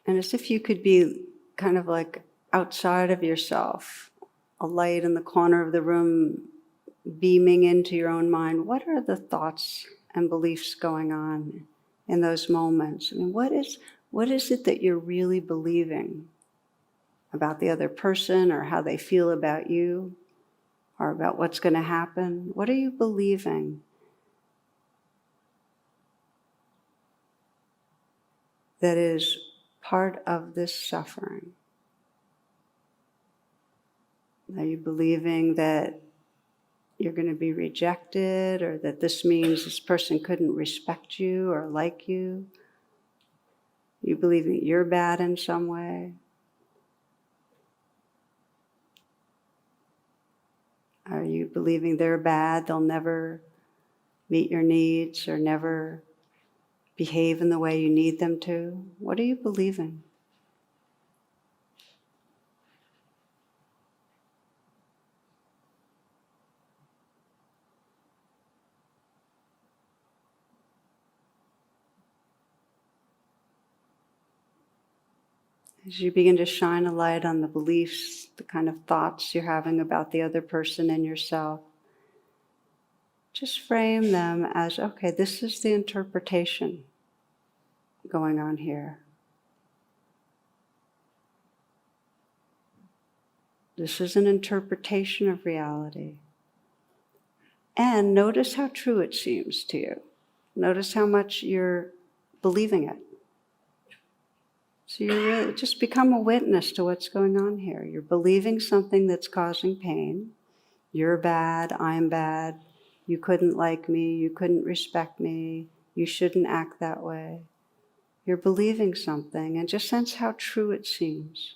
And as if you could be kind of like outside of yourself, a light in the corner of the room beaming into your own mind. What are the thoughts and beliefs going on in those moments? I mean, what is it that you're really believing about the other person, or how they feel about you, or about what's going to happen? What are you believing that is part of this suffering? Are you believing that you're going to be rejected, or that this means this person couldn't respect you or like you? You believe that you're bad in some way? Are you believing they're bad, they'll never meet your needs or never behave in the way you need them to? What are you believing? As you begin to shine a light on the beliefs, the kind of thoughts you're having about the other person and yourself, just frame them as, okay, this is the interpretation going on here. This is an interpretation of reality. And notice how true it seems to you. Notice how much you're believing it. So you really just become a witness to what's going on here. You're believing something that's causing pain. You're bad, I'm bad, you couldn't like me, you couldn't respect me, you shouldn't act that way. You're believing something, and just sense how true it seems.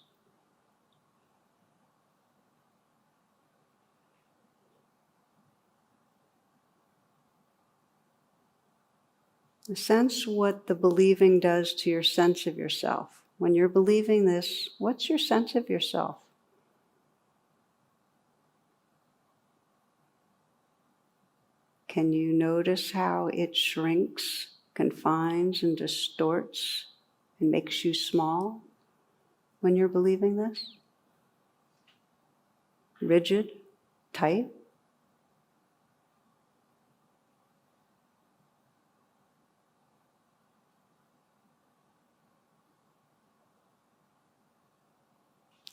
Sense what the believing does to your sense of yourself. When you're believing this, what's your sense of yourself? Can you notice how it shrinks, confines, and distorts, and makes you small when you're believing this? Rigid, tight?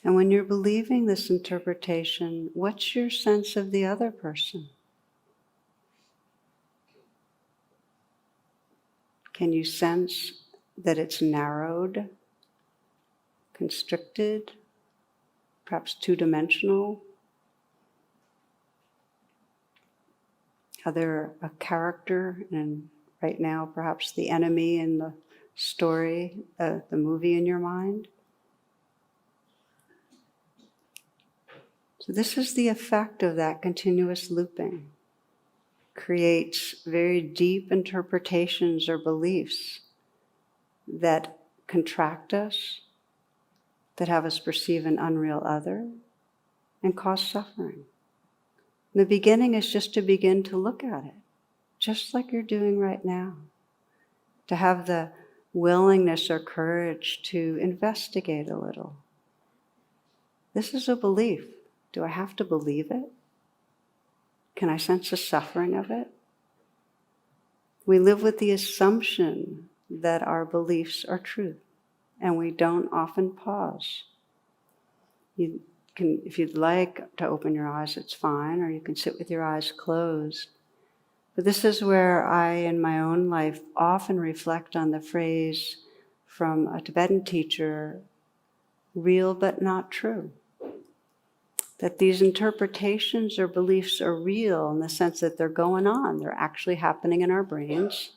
And when you're believing this interpretation, what's your sense of the other person? Can you sense that it's narrowed, constricted, perhaps two-dimensional? How they're a character, and right now perhaps the enemy in the story, the movie in your mind? So this is the effect of that continuous looping. Creates very deep interpretations or beliefs that contract us, that have us perceive an unreal other, and cause suffering. The beginning is just to begin to look at it, just like you're doing right now. To have the willingness or courage to investigate a little. This is a belief. Do I have to believe it? Can I sense the suffering of it? We live with the assumption that our beliefs are truth, and we don't often pause. You can, if you'd like to open your eyes, it's fine, or you can sit with your eyes closed. But this is where I, in my own life, often reflect on the phrase from a Tibetan teacher, real but not true. that these interpretations or beliefs are real in the sense that they're going on. They're actually happening in our brains.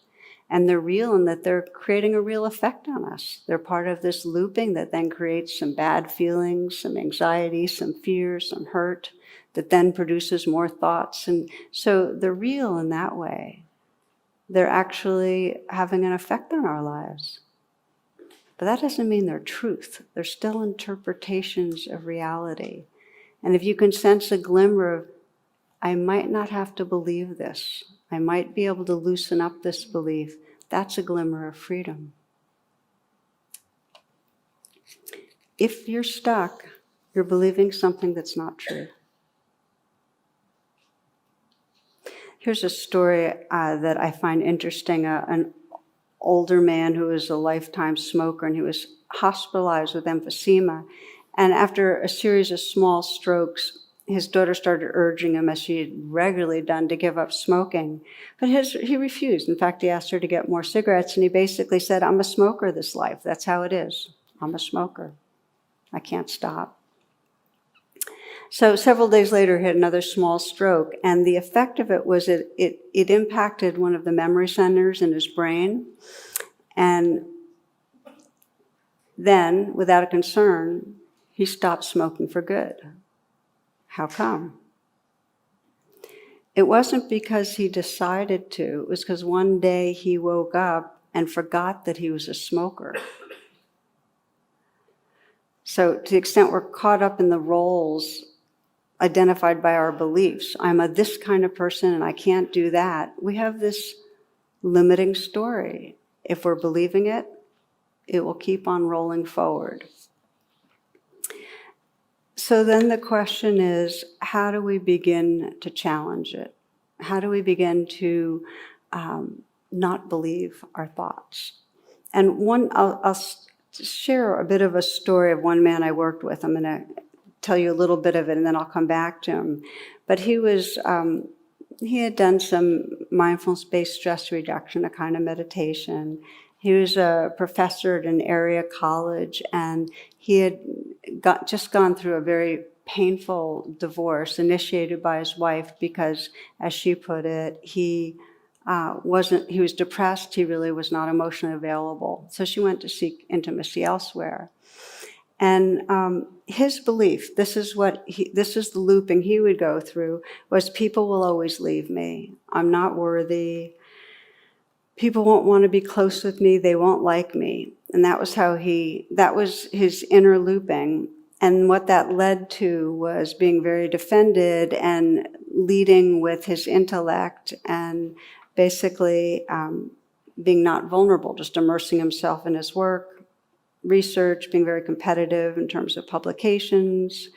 And they're real in that they're creating a real effect on us. They're part of this looping that then creates some bad feelings, some anxiety, some fear, some hurt, that then produces more thoughts. And so they're real in that way. They're actually having an effect on our lives. But that doesn't mean they're truth. They're still interpretations of reality. And if you can sense a glimmer of, I might not have to believe this, I might be able to loosen up this belief, that's a glimmer of freedom. If you're stuck, you're believing something that's not true. Here's a story that I find interesting. An older man who was a lifetime smoker, and he was hospitalized with emphysema. And after a series of small strokes, his daughter started urging him, as she had regularly done, to give up smoking. But he refused. In fact, he asked her to get more cigarettes, and he basically said, I'm a smoker this life. That's how it is. I'm a smoker. I can't stop. So several days later, he had another small stroke, and the effect of it was it impacted one of the memory centers in his brain. And then, without a concern, he stopped smoking for good. How come? It wasn't because he decided to. It was because one day he woke up and forgot that he was a smoker. So to the extent we're caught up in the roles identified by our beliefs, I'm a this kind of person and I can't do that, we have this limiting story. If we're believing it, it will keep on rolling forward. So then the question is, how do we begin to challenge it? How do we begin to not believe our thoughts? And I'll share a bit of a story of one man I worked with. I'm going to tell you a little bit of it, and then I'll come back to him. But he had done some mindfulness-based stress reduction, a kind of meditation. He was a professor at an area college, and he had just gone through a very painful divorce initiated by his wife because, as she put it, he was depressed, he really was not emotionally available. So she went to seek intimacy elsewhere. And his belief, this is the looping he would go through, was people will always leave me. I'm not worthy. People won't want to be close with me. They won't like me. And that was his inner looping. And what that led to was being very defended and leading with his intellect and basically being not vulnerable, just immersing himself in his work, research, being very competitive in terms of publications,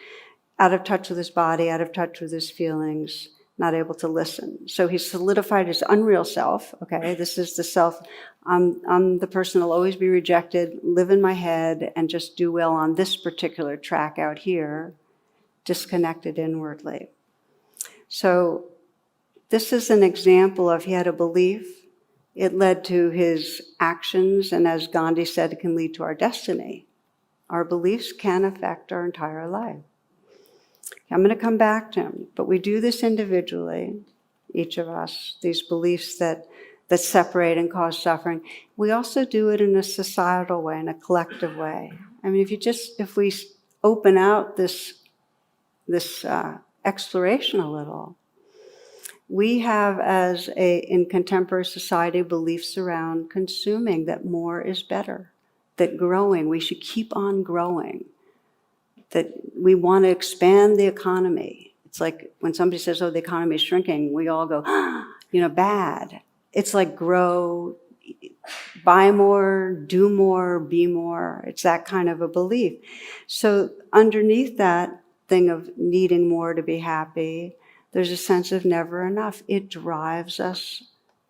out of touch with his body, out of touch with his feelings, not able to listen. So he solidified his unreal self. Okay, this is the self. I'm the person who'll always be rejected, live in my head, and just do well on this particular track out here, disconnected inwardly. So this is an example of he had a belief. It led to his actions, and as Gandhi said, it can lead to our destiny. Our beliefs can affect our entire life. I'm going to come back to him, but we do this individually, each of us, these beliefs that separate and cause suffering. We also do it in a societal way, in a collective way. I mean, if we open out this exploration a little, we have, in contemporary society, beliefs around consuming, that more is better, that growing, we should keep on growing, that we want to expand the economy. It's like when somebody says, oh, the economy is shrinking, we all go, bad. It's like grow, buy more, do more, be more. It's that kind of a belief. So underneath that thing of needing more to be happy, there's a sense of never enough. It drives us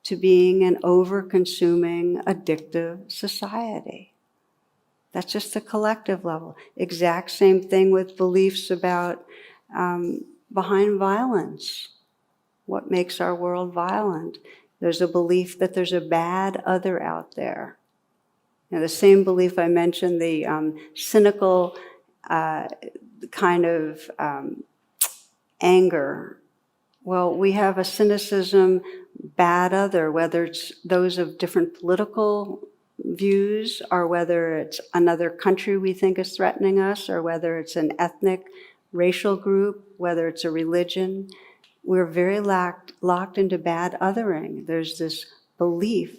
to being an over-consuming, addictive society. That's just the collective level. Exact same thing with beliefs about behind violence. What makes our world violent? There's a belief that there's a bad other out there. The same belief I mentioned, the cynical kind of Anger. Well, we have a cynicism, bad other, whether it's those of different political views, or whether it's another country we think is threatening us, or whether it's an ethnic, racial group, whether it's a religion. We're very locked into bad othering. There's this belief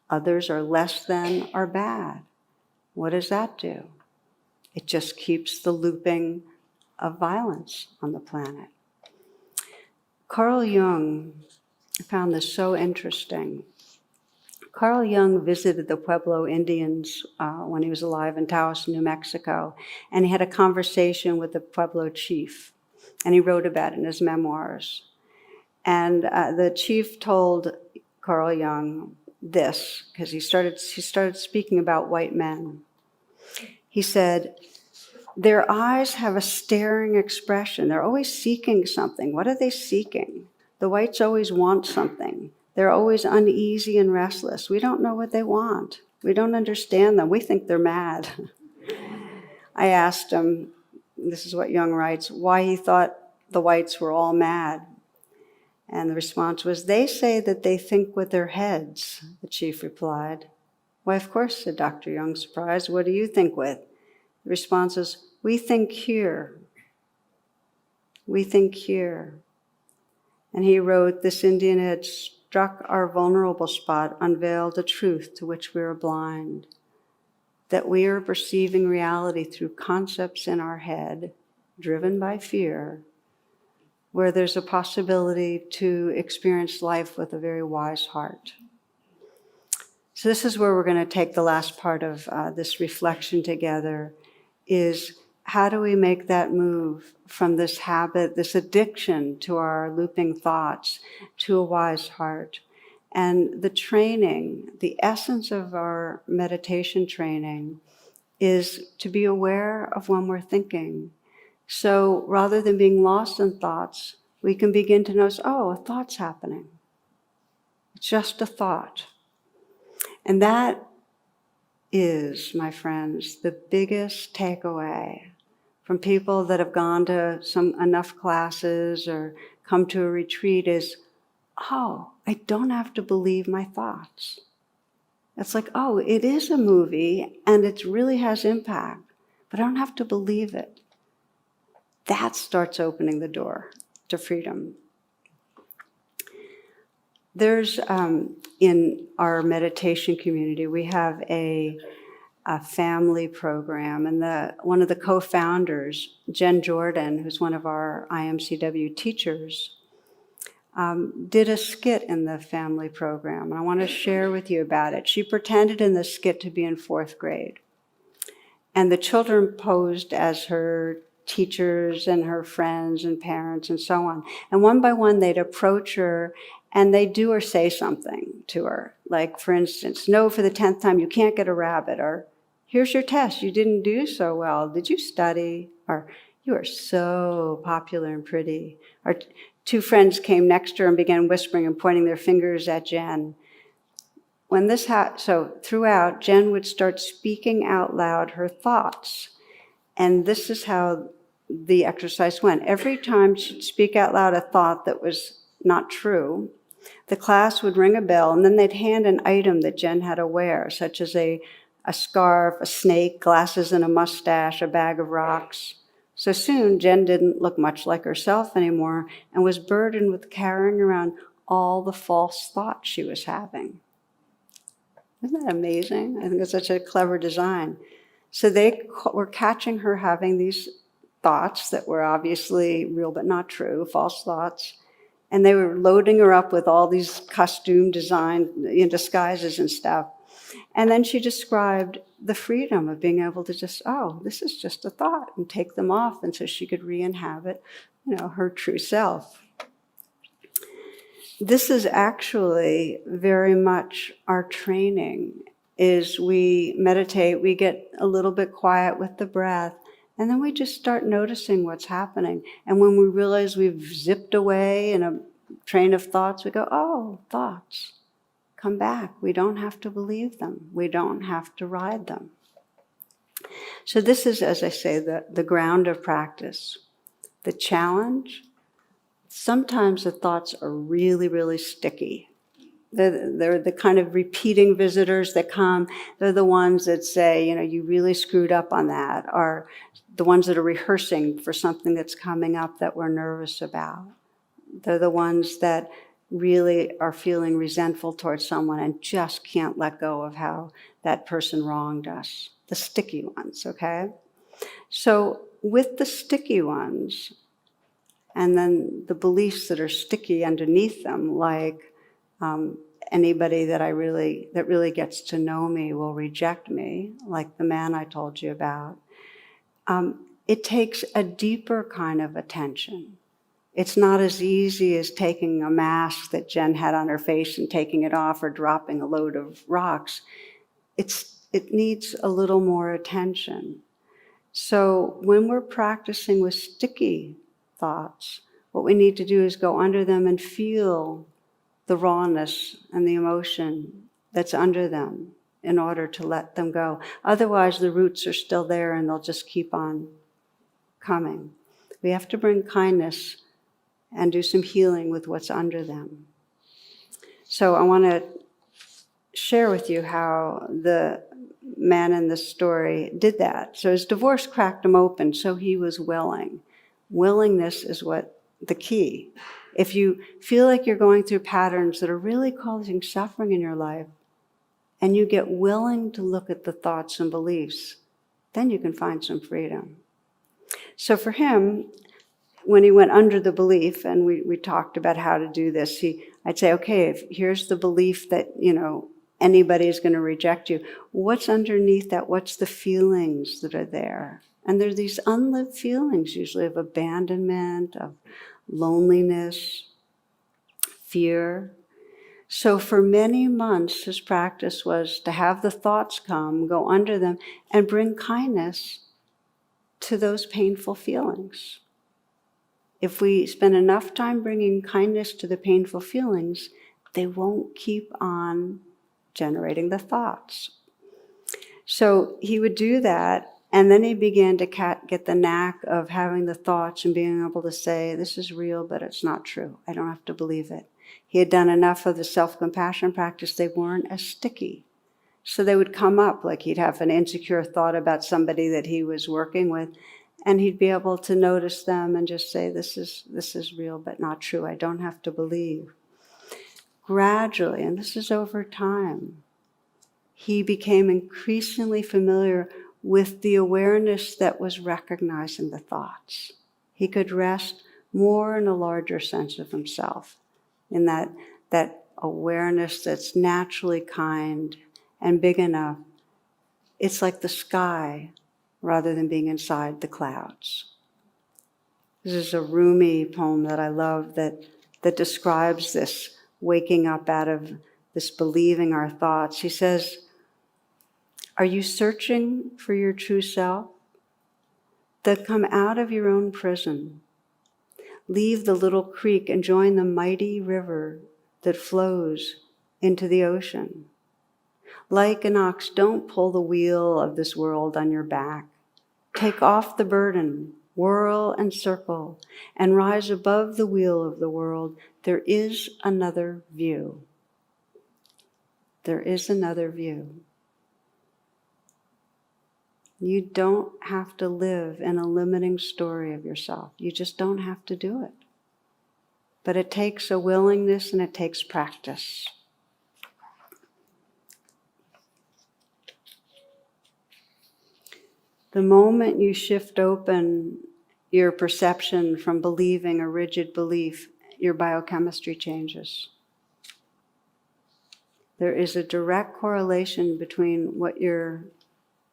others are less than or bad. What does that do? It just keeps the looping of violence on the planet. Carl Jung, I found this so interesting. Carl Jung visited the Pueblo Indians when he was alive in Taos, New Mexico, and he had a conversation with the Pueblo chief, and he wrote about it in his memoirs. And the chief told Carl Jung this, because he started speaking about white men. He said, their eyes have a staring expression. They're always seeking something. What are they seeking? The whites always want something. They're always uneasy and restless. We don't know what they want. We don't understand them. We think they're mad. I asked him, this is what Jung writes, why he thought the whites were all mad. And the response was, they say that they think with their heads, the chief replied. Why, of course, said Dr. Jung, surprised. What do you think with? The response is, we think here. We think here. And he wrote, this Indian had struck our vulnerable spot, unveiled a truth to which we are blind, that we are perceiving reality through concepts in our head, driven by fear, where there's a possibility to experience life with a very wise heart. So this is where we're going to take the last part of this reflection together, is how do we make that move from this habit, this addiction to our looping thoughts, to a wise heart? And the training, the essence of our meditation training is to be aware of when we're thinking. So rather than being lost in thoughts, we can begin to notice, oh, a thought's happening. It's just a thought. And that is, my friends, the biggest takeaway from people that have gone to enough classes or come to a retreat is, oh, I don't have to believe my thoughts. It's like, oh, it is a movie and it really has impact, but I don't have to believe it. That starts opening the door to freedom. There's, in our meditation community, we have a family program, and one of the co-founders, Jen Jordan, who's one of our IMCW teachers, did a skit in the family program, and I want to share with you about it. She pretended in the skit to be in 4th grade, and the children posed as her teachers and her friends and parents and so on. And one by one, they'd approach her and they'd do or say something to her. Like, for instance, no, for the 10th time, you can't get a rabbit. Or, here's your test, you didn't do so well. Did you study? Or, you are so popular and pretty. Or, 2 friends came next to her and began whispering and pointing their fingers at Jen. When this so throughout, Jen would start speaking out loud her thoughts. And this is how the exercise went. Every time she'd speak out loud a thought that was not true, the class would ring a bell, and then they'd hand an item that Jen had to wear, such as a scarf, a snake, glasses and a mustache, a bag of rocks. So soon, Jen didn't look much like herself anymore and was burdened with carrying around all the false thoughts she was having. Isn't that amazing? I think it's such a clever design. So they were catching her having these thoughts that were obviously real but not true, false thoughts. And they were loading her up with all these costume design disguises and stuff. And then she described the freedom of being able to just, oh, this is just a thought, and take them off, and so she could re-inhabit, her true self. This is actually very much our training. Is we meditate, we get a little bit quiet with the breath, and then we just start noticing what's happening. And when we realize we've zipped away in a train of thoughts, we go, oh, thoughts, come back. We don't have to believe them. We don't have to ride them. So this is, as I say, the ground of practice. The challenge, sometimes the thoughts are really, really sticky. They're the kind of repeating visitors that come. They're the ones that say, you really screwed up on that, or the ones that are rehearsing for something that's coming up that we're nervous about. They're the ones that really are feeling resentful towards someone and just can't let go of how that person wronged us. The sticky ones, okay? So with the sticky ones, and then the beliefs that are sticky underneath them, like anybody that really gets to know me will reject me, like the man I told you about. It takes a deeper kind of attention. It's not as easy as taking a mask that Jen had on her face and taking it off, or dropping a load of rocks. It needs a little more attention. So when we're practicing with sticky thoughts, what we need to do is go under them and feel the rawness and the emotion that's under them in order to let them go. Otherwise, the roots are still there and they'll just keep on coming. We have to bring kindness and do some healing with what's under them. So I want to share with you how the man in the story did that. So his divorce cracked him open, so he was willing. Willingness is what the key. If you feel like you're going through patterns that are really causing suffering in your life, and you get willing to look at the thoughts and beliefs, then you can find some freedom. So for him, when he went under the belief, and we talked about how to do this, I'd say, okay, here's the belief that, anybody is going to reject you. What's underneath that? What's the feelings that are there? And there's these unlived feelings, usually of abandonment, of loneliness, fear. So for many months, his practice was to have the thoughts come, go under them, and bring kindness to those painful feelings. If we spend enough time bringing kindness to the painful feelings, they won't keep on generating the thoughts. So he would do that, and then he began to get the knack of having the thoughts and being able to say, this is real, but it's not true. I don't have to believe it. He had done enough of the self-compassion practice, they weren't as sticky. So they would come up, like he'd have an insecure thought about somebody that he was working with, and he'd be able to notice them and just say, this is real, but not true. I don't have to believe. Gradually, and this is over time, he became increasingly familiar with the awareness that was recognizing the thoughts. He could rest more in a larger sense of himself, in that awareness that's naturally kind and big enough. It's like the sky rather than being inside the clouds. This is a Rumi poem that I love that describes this waking up out of this believing our thoughts. He says, are you searching for your true self? Then come out of your own prison. Leave the little creek and join the mighty river that flows into the ocean. Like an ox, don't pull the wheel of this world on your back. Take off the burden, whirl and circle, and rise above the wheel of the world. There is another view. There is another view. You don't have to live in a limiting story of yourself. You just don't have to do it. But it takes a willingness and it takes practice. The moment you shift open your perception from believing a rigid belief, your biochemistry changes. There is a direct correlation between what you're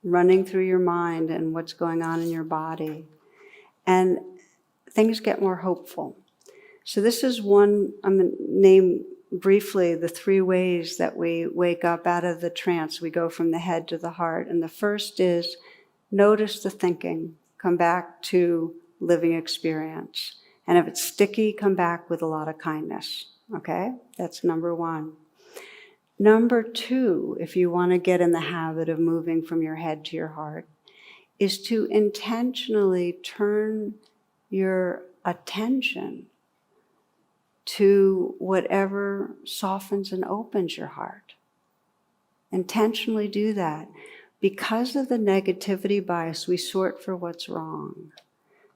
running through your mind and what's going on in your body. And things get more hopeful. So this is one, I'm going to name briefly the 3 ways that we wake up out of the trance. We go from the head to the heart. And the first is notice the thinking. Come back to living experience. And if it's sticky, come back with a lot of kindness. Okay? That's number 1. Number 2, if you want to get in the habit of moving from your head to your heart, is to intentionally turn your attention to whatever softens and opens your heart. Intentionally do that. Because of the negativity bias, we sort for what's wrong.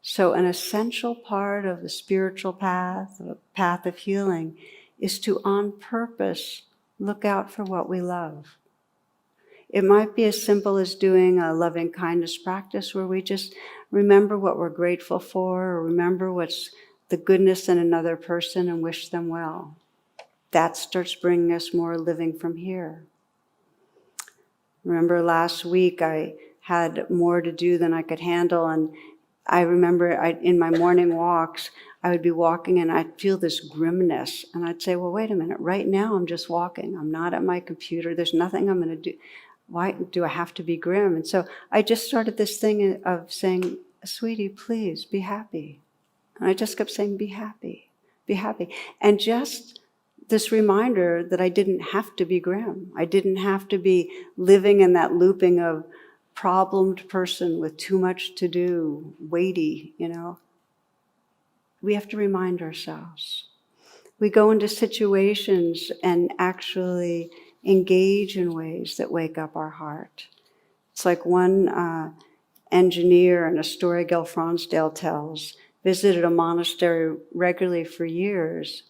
So an essential part of the spiritual path, the path of healing, is to on purpose look out for what we love. It might be as simple as doing a loving kindness practice where we just remember what we're grateful for, or remember what's the goodness in another person and wish them well. That starts bringing us more living from here. Remember last week I had more to do than I could handle, and I remember in my morning walks, I would be walking and I'd feel this grimness, and I'd say, well, wait a minute, right now I'm just walking. I'm not at my computer. There's nothing I'm going to do. Why do I have to be grim? And so I just started this thing of saying, sweetie, please be happy. And I just kept saying, be happy, be happy. And just this reminder that I didn't have to be grim. I didn't have to be living in that looping of problemed person with too much to do, weighty, We have to remind ourselves. We go into situations and actually engage in ways that wake up our heart. It's like one engineer in a story Gail Fronsdale tells, visited a monastery regularly for years.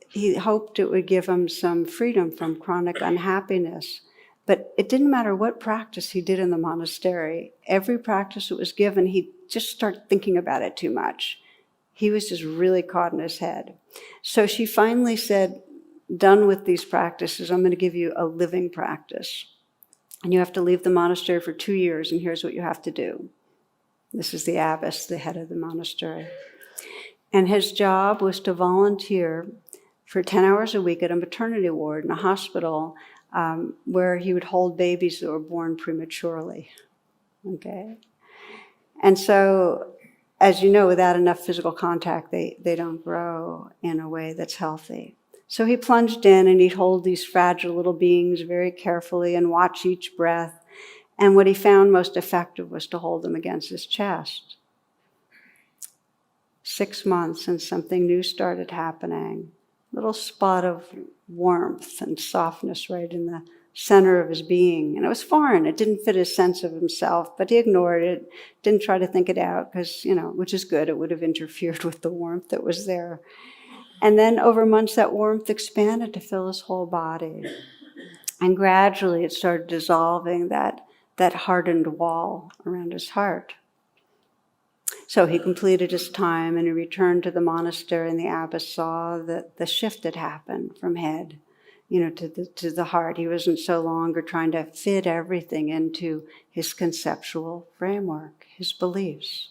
He hoped it would give him some freedom from chronic unhappiness. But it didn't matter what practice he did in the monastery. Every practice that was given, he'd just start thinking about it too much. He was just really caught in his head. So she finally said, done with these practices, I'm going to give you a living practice. And you have to leave the monastery for 2 years, and here's what you have to do. This is the abbess, the head of the monastery. And his job was to volunteer for 10 hours a week at a maternity ward in a hospital where he would hold babies that were born prematurely. Okay? And so, as you know, without enough physical contact, they don't grow in a way that's healthy. So he plunged in and he'd hold these fragile little beings very carefully and watch each breath. And what he found most effective was to hold them against his chest. 6 months and something new started happening. Little spot of warmth and softness right in the center of his being. And it was foreign. It didn't fit his sense of himself, but he ignored it, didn't try to think it out because, which is good. It would have interfered with the warmth that was there. And then over months, that warmth expanded to fill his whole body. And gradually it started dissolving that hardened wall around his heart. So he completed his time and he returned to the monastery, and the abbess saw that the shift had happened from head, to the heart. He wasn't so longer trying to fit everything into his conceptual framework, his beliefs.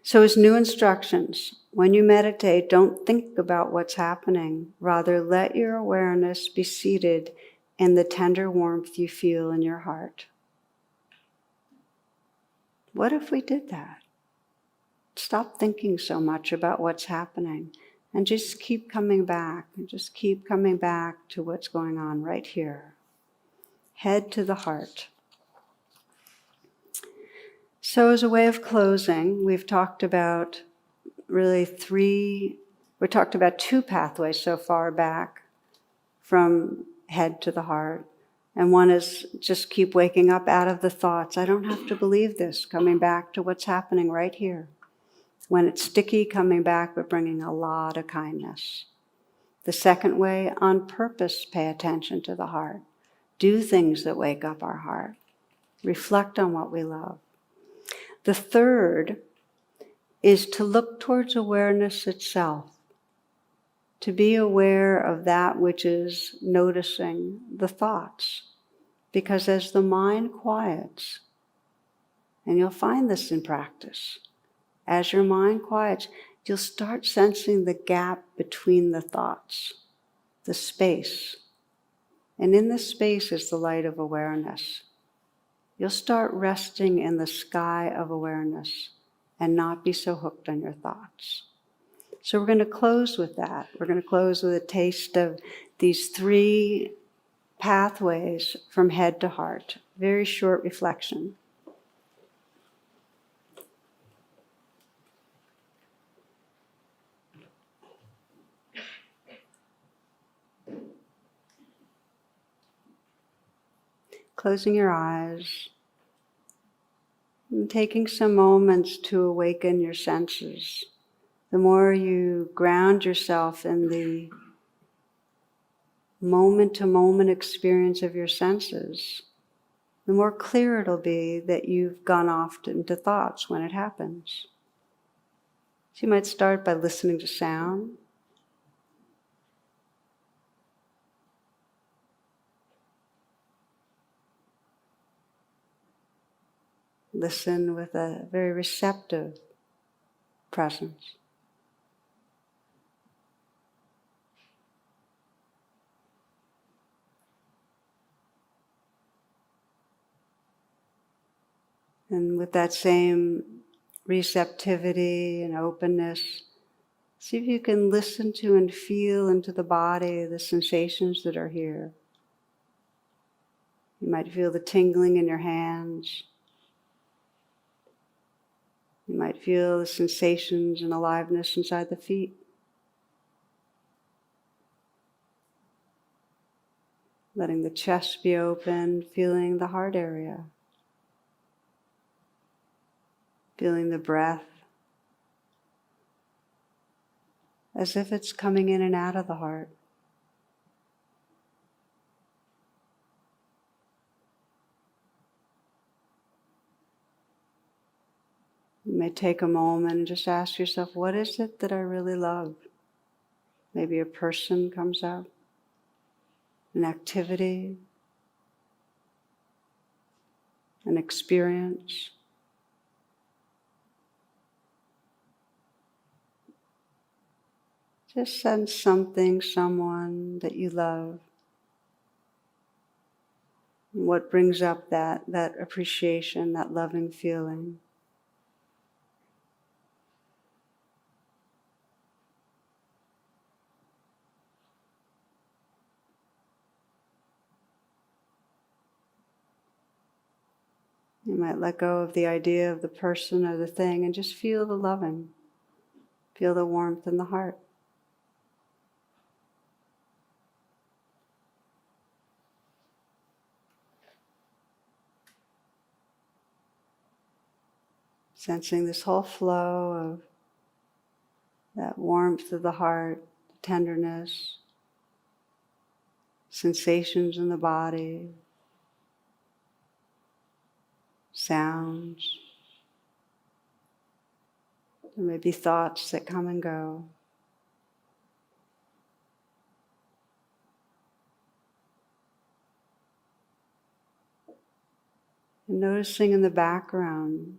So his new instructions, when you meditate, don't think about what's happening. Rather, let your awareness be seated in the tender warmth you feel in your heart. What if we did that? Stop thinking so much about what's happening and just keep coming back, to what's going on right here. Head to the heart. So as a way of closing, we've talked about two pathways so far back from head to the heart. And one is just keep waking up out of the thoughts. I don't have to believe this, coming back to what's happening right here. When it's sticky, coming back, but bringing a lot of kindness. The second way, on purpose, pay attention to the heart. Do things that wake up our heart. Reflect on what we love. The third is to look towards awareness itself. To be aware of that which is noticing the thoughts. Because as the mind quiets, and you'll find this in practice, as your mind quiets, you'll start sensing the gap between the thoughts, the space. And in this space is the light of awareness. You'll start resting in the sky of awareness and not be so hooked on your thoughts. So we're going to close with that. We're going to close with a taste of these 3 pathways from head to heart. Very short reflection. closing your eyes and taking some moments to awaken your senses. The more you ground yourself in the moment-to-moment experience of your senses, the more clear it'll be that you've gone off into thoughts when it happens. So you might start by listening to sound. Listen with a very receptive presence. And with that same receptivity and openness, see if you can listen to and feel into the body the sensations that are here. You might feel the tingling in your hands. You might feel the sensations and aliveness inside the feet. Letting the chest be open, feeling the heart area. Feeling the breath as if it's coming in and out of the heart. You may take a moment and just ask yourself, what is it that I really love? Maybe a person comes up, an activity, an experience. Just sense something, someone that you love. What brings up that appreciation, that loving feeling. You might let go of the idea of the person or the thing and just feel the loving. Feel the warmth in the heart. Sensing this whole flow of that warmth of the heart, tenderness, sensations in the body, sounds. There may be thoughts that come and go. And noticing in the background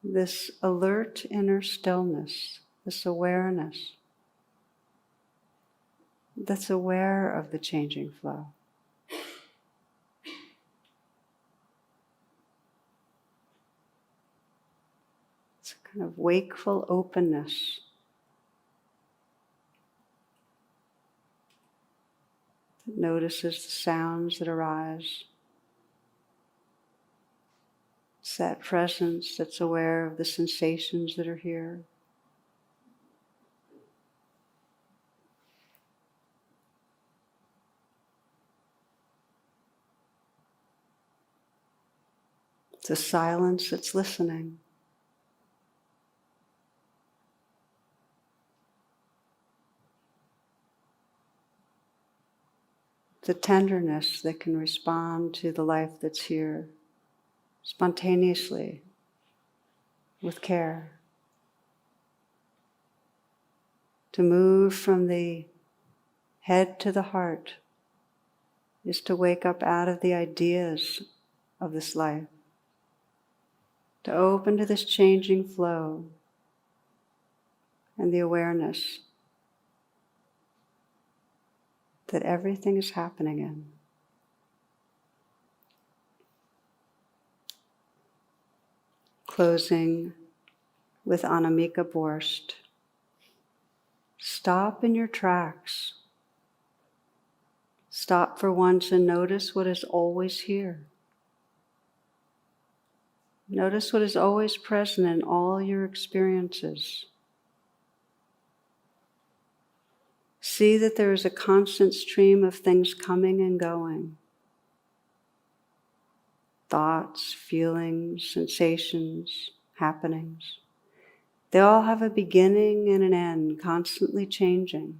this alert inner stillness, this awareness that's aware of the changing flow. It's a kind of wakeful openness that notices the sounds that arise. It's that presence that's aware of the sensations that are here. It's a silence that's listening. It's a tenderness that can respond to the life that's here spontaneously, with care. To move from the head to the heart is to wake up out of the ideas of this life, to open to this changing flow and the awareness that everything is happening in. Closing with Anamika Borst. Stop in your tracks. Stop for once and notice what is always here. Notice what is always present in all your experiences. See that there is a constant stream of things coming and going. thoughts, feelings, sensations, happenings. They all have a beginning and an end, constantly changing.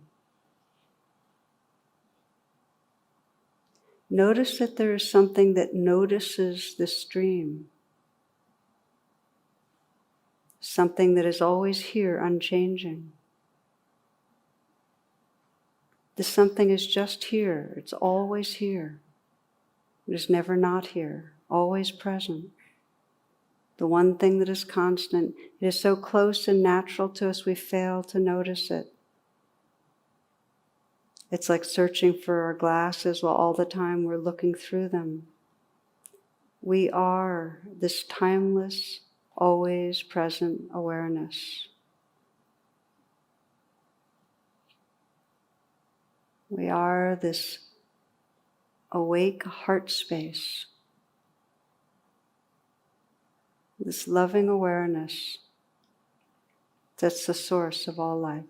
Notice that there is something that notices the stream, something that is always here, unchanging. This something is just here, it's always here. It is never not here, always present. The one thing that is constant, it is so close and natural to us we fail to notice it. It's like searching for our glasses while all the time we're looking through them. We are this timeless, always present awareness. We are this awake heart space, this loving awareness that's the source of all life.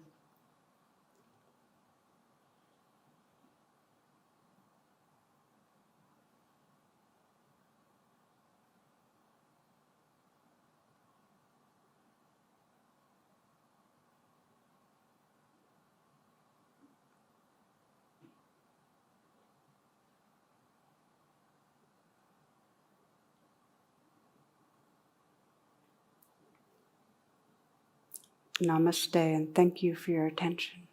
Namaste, and thank you for your attention.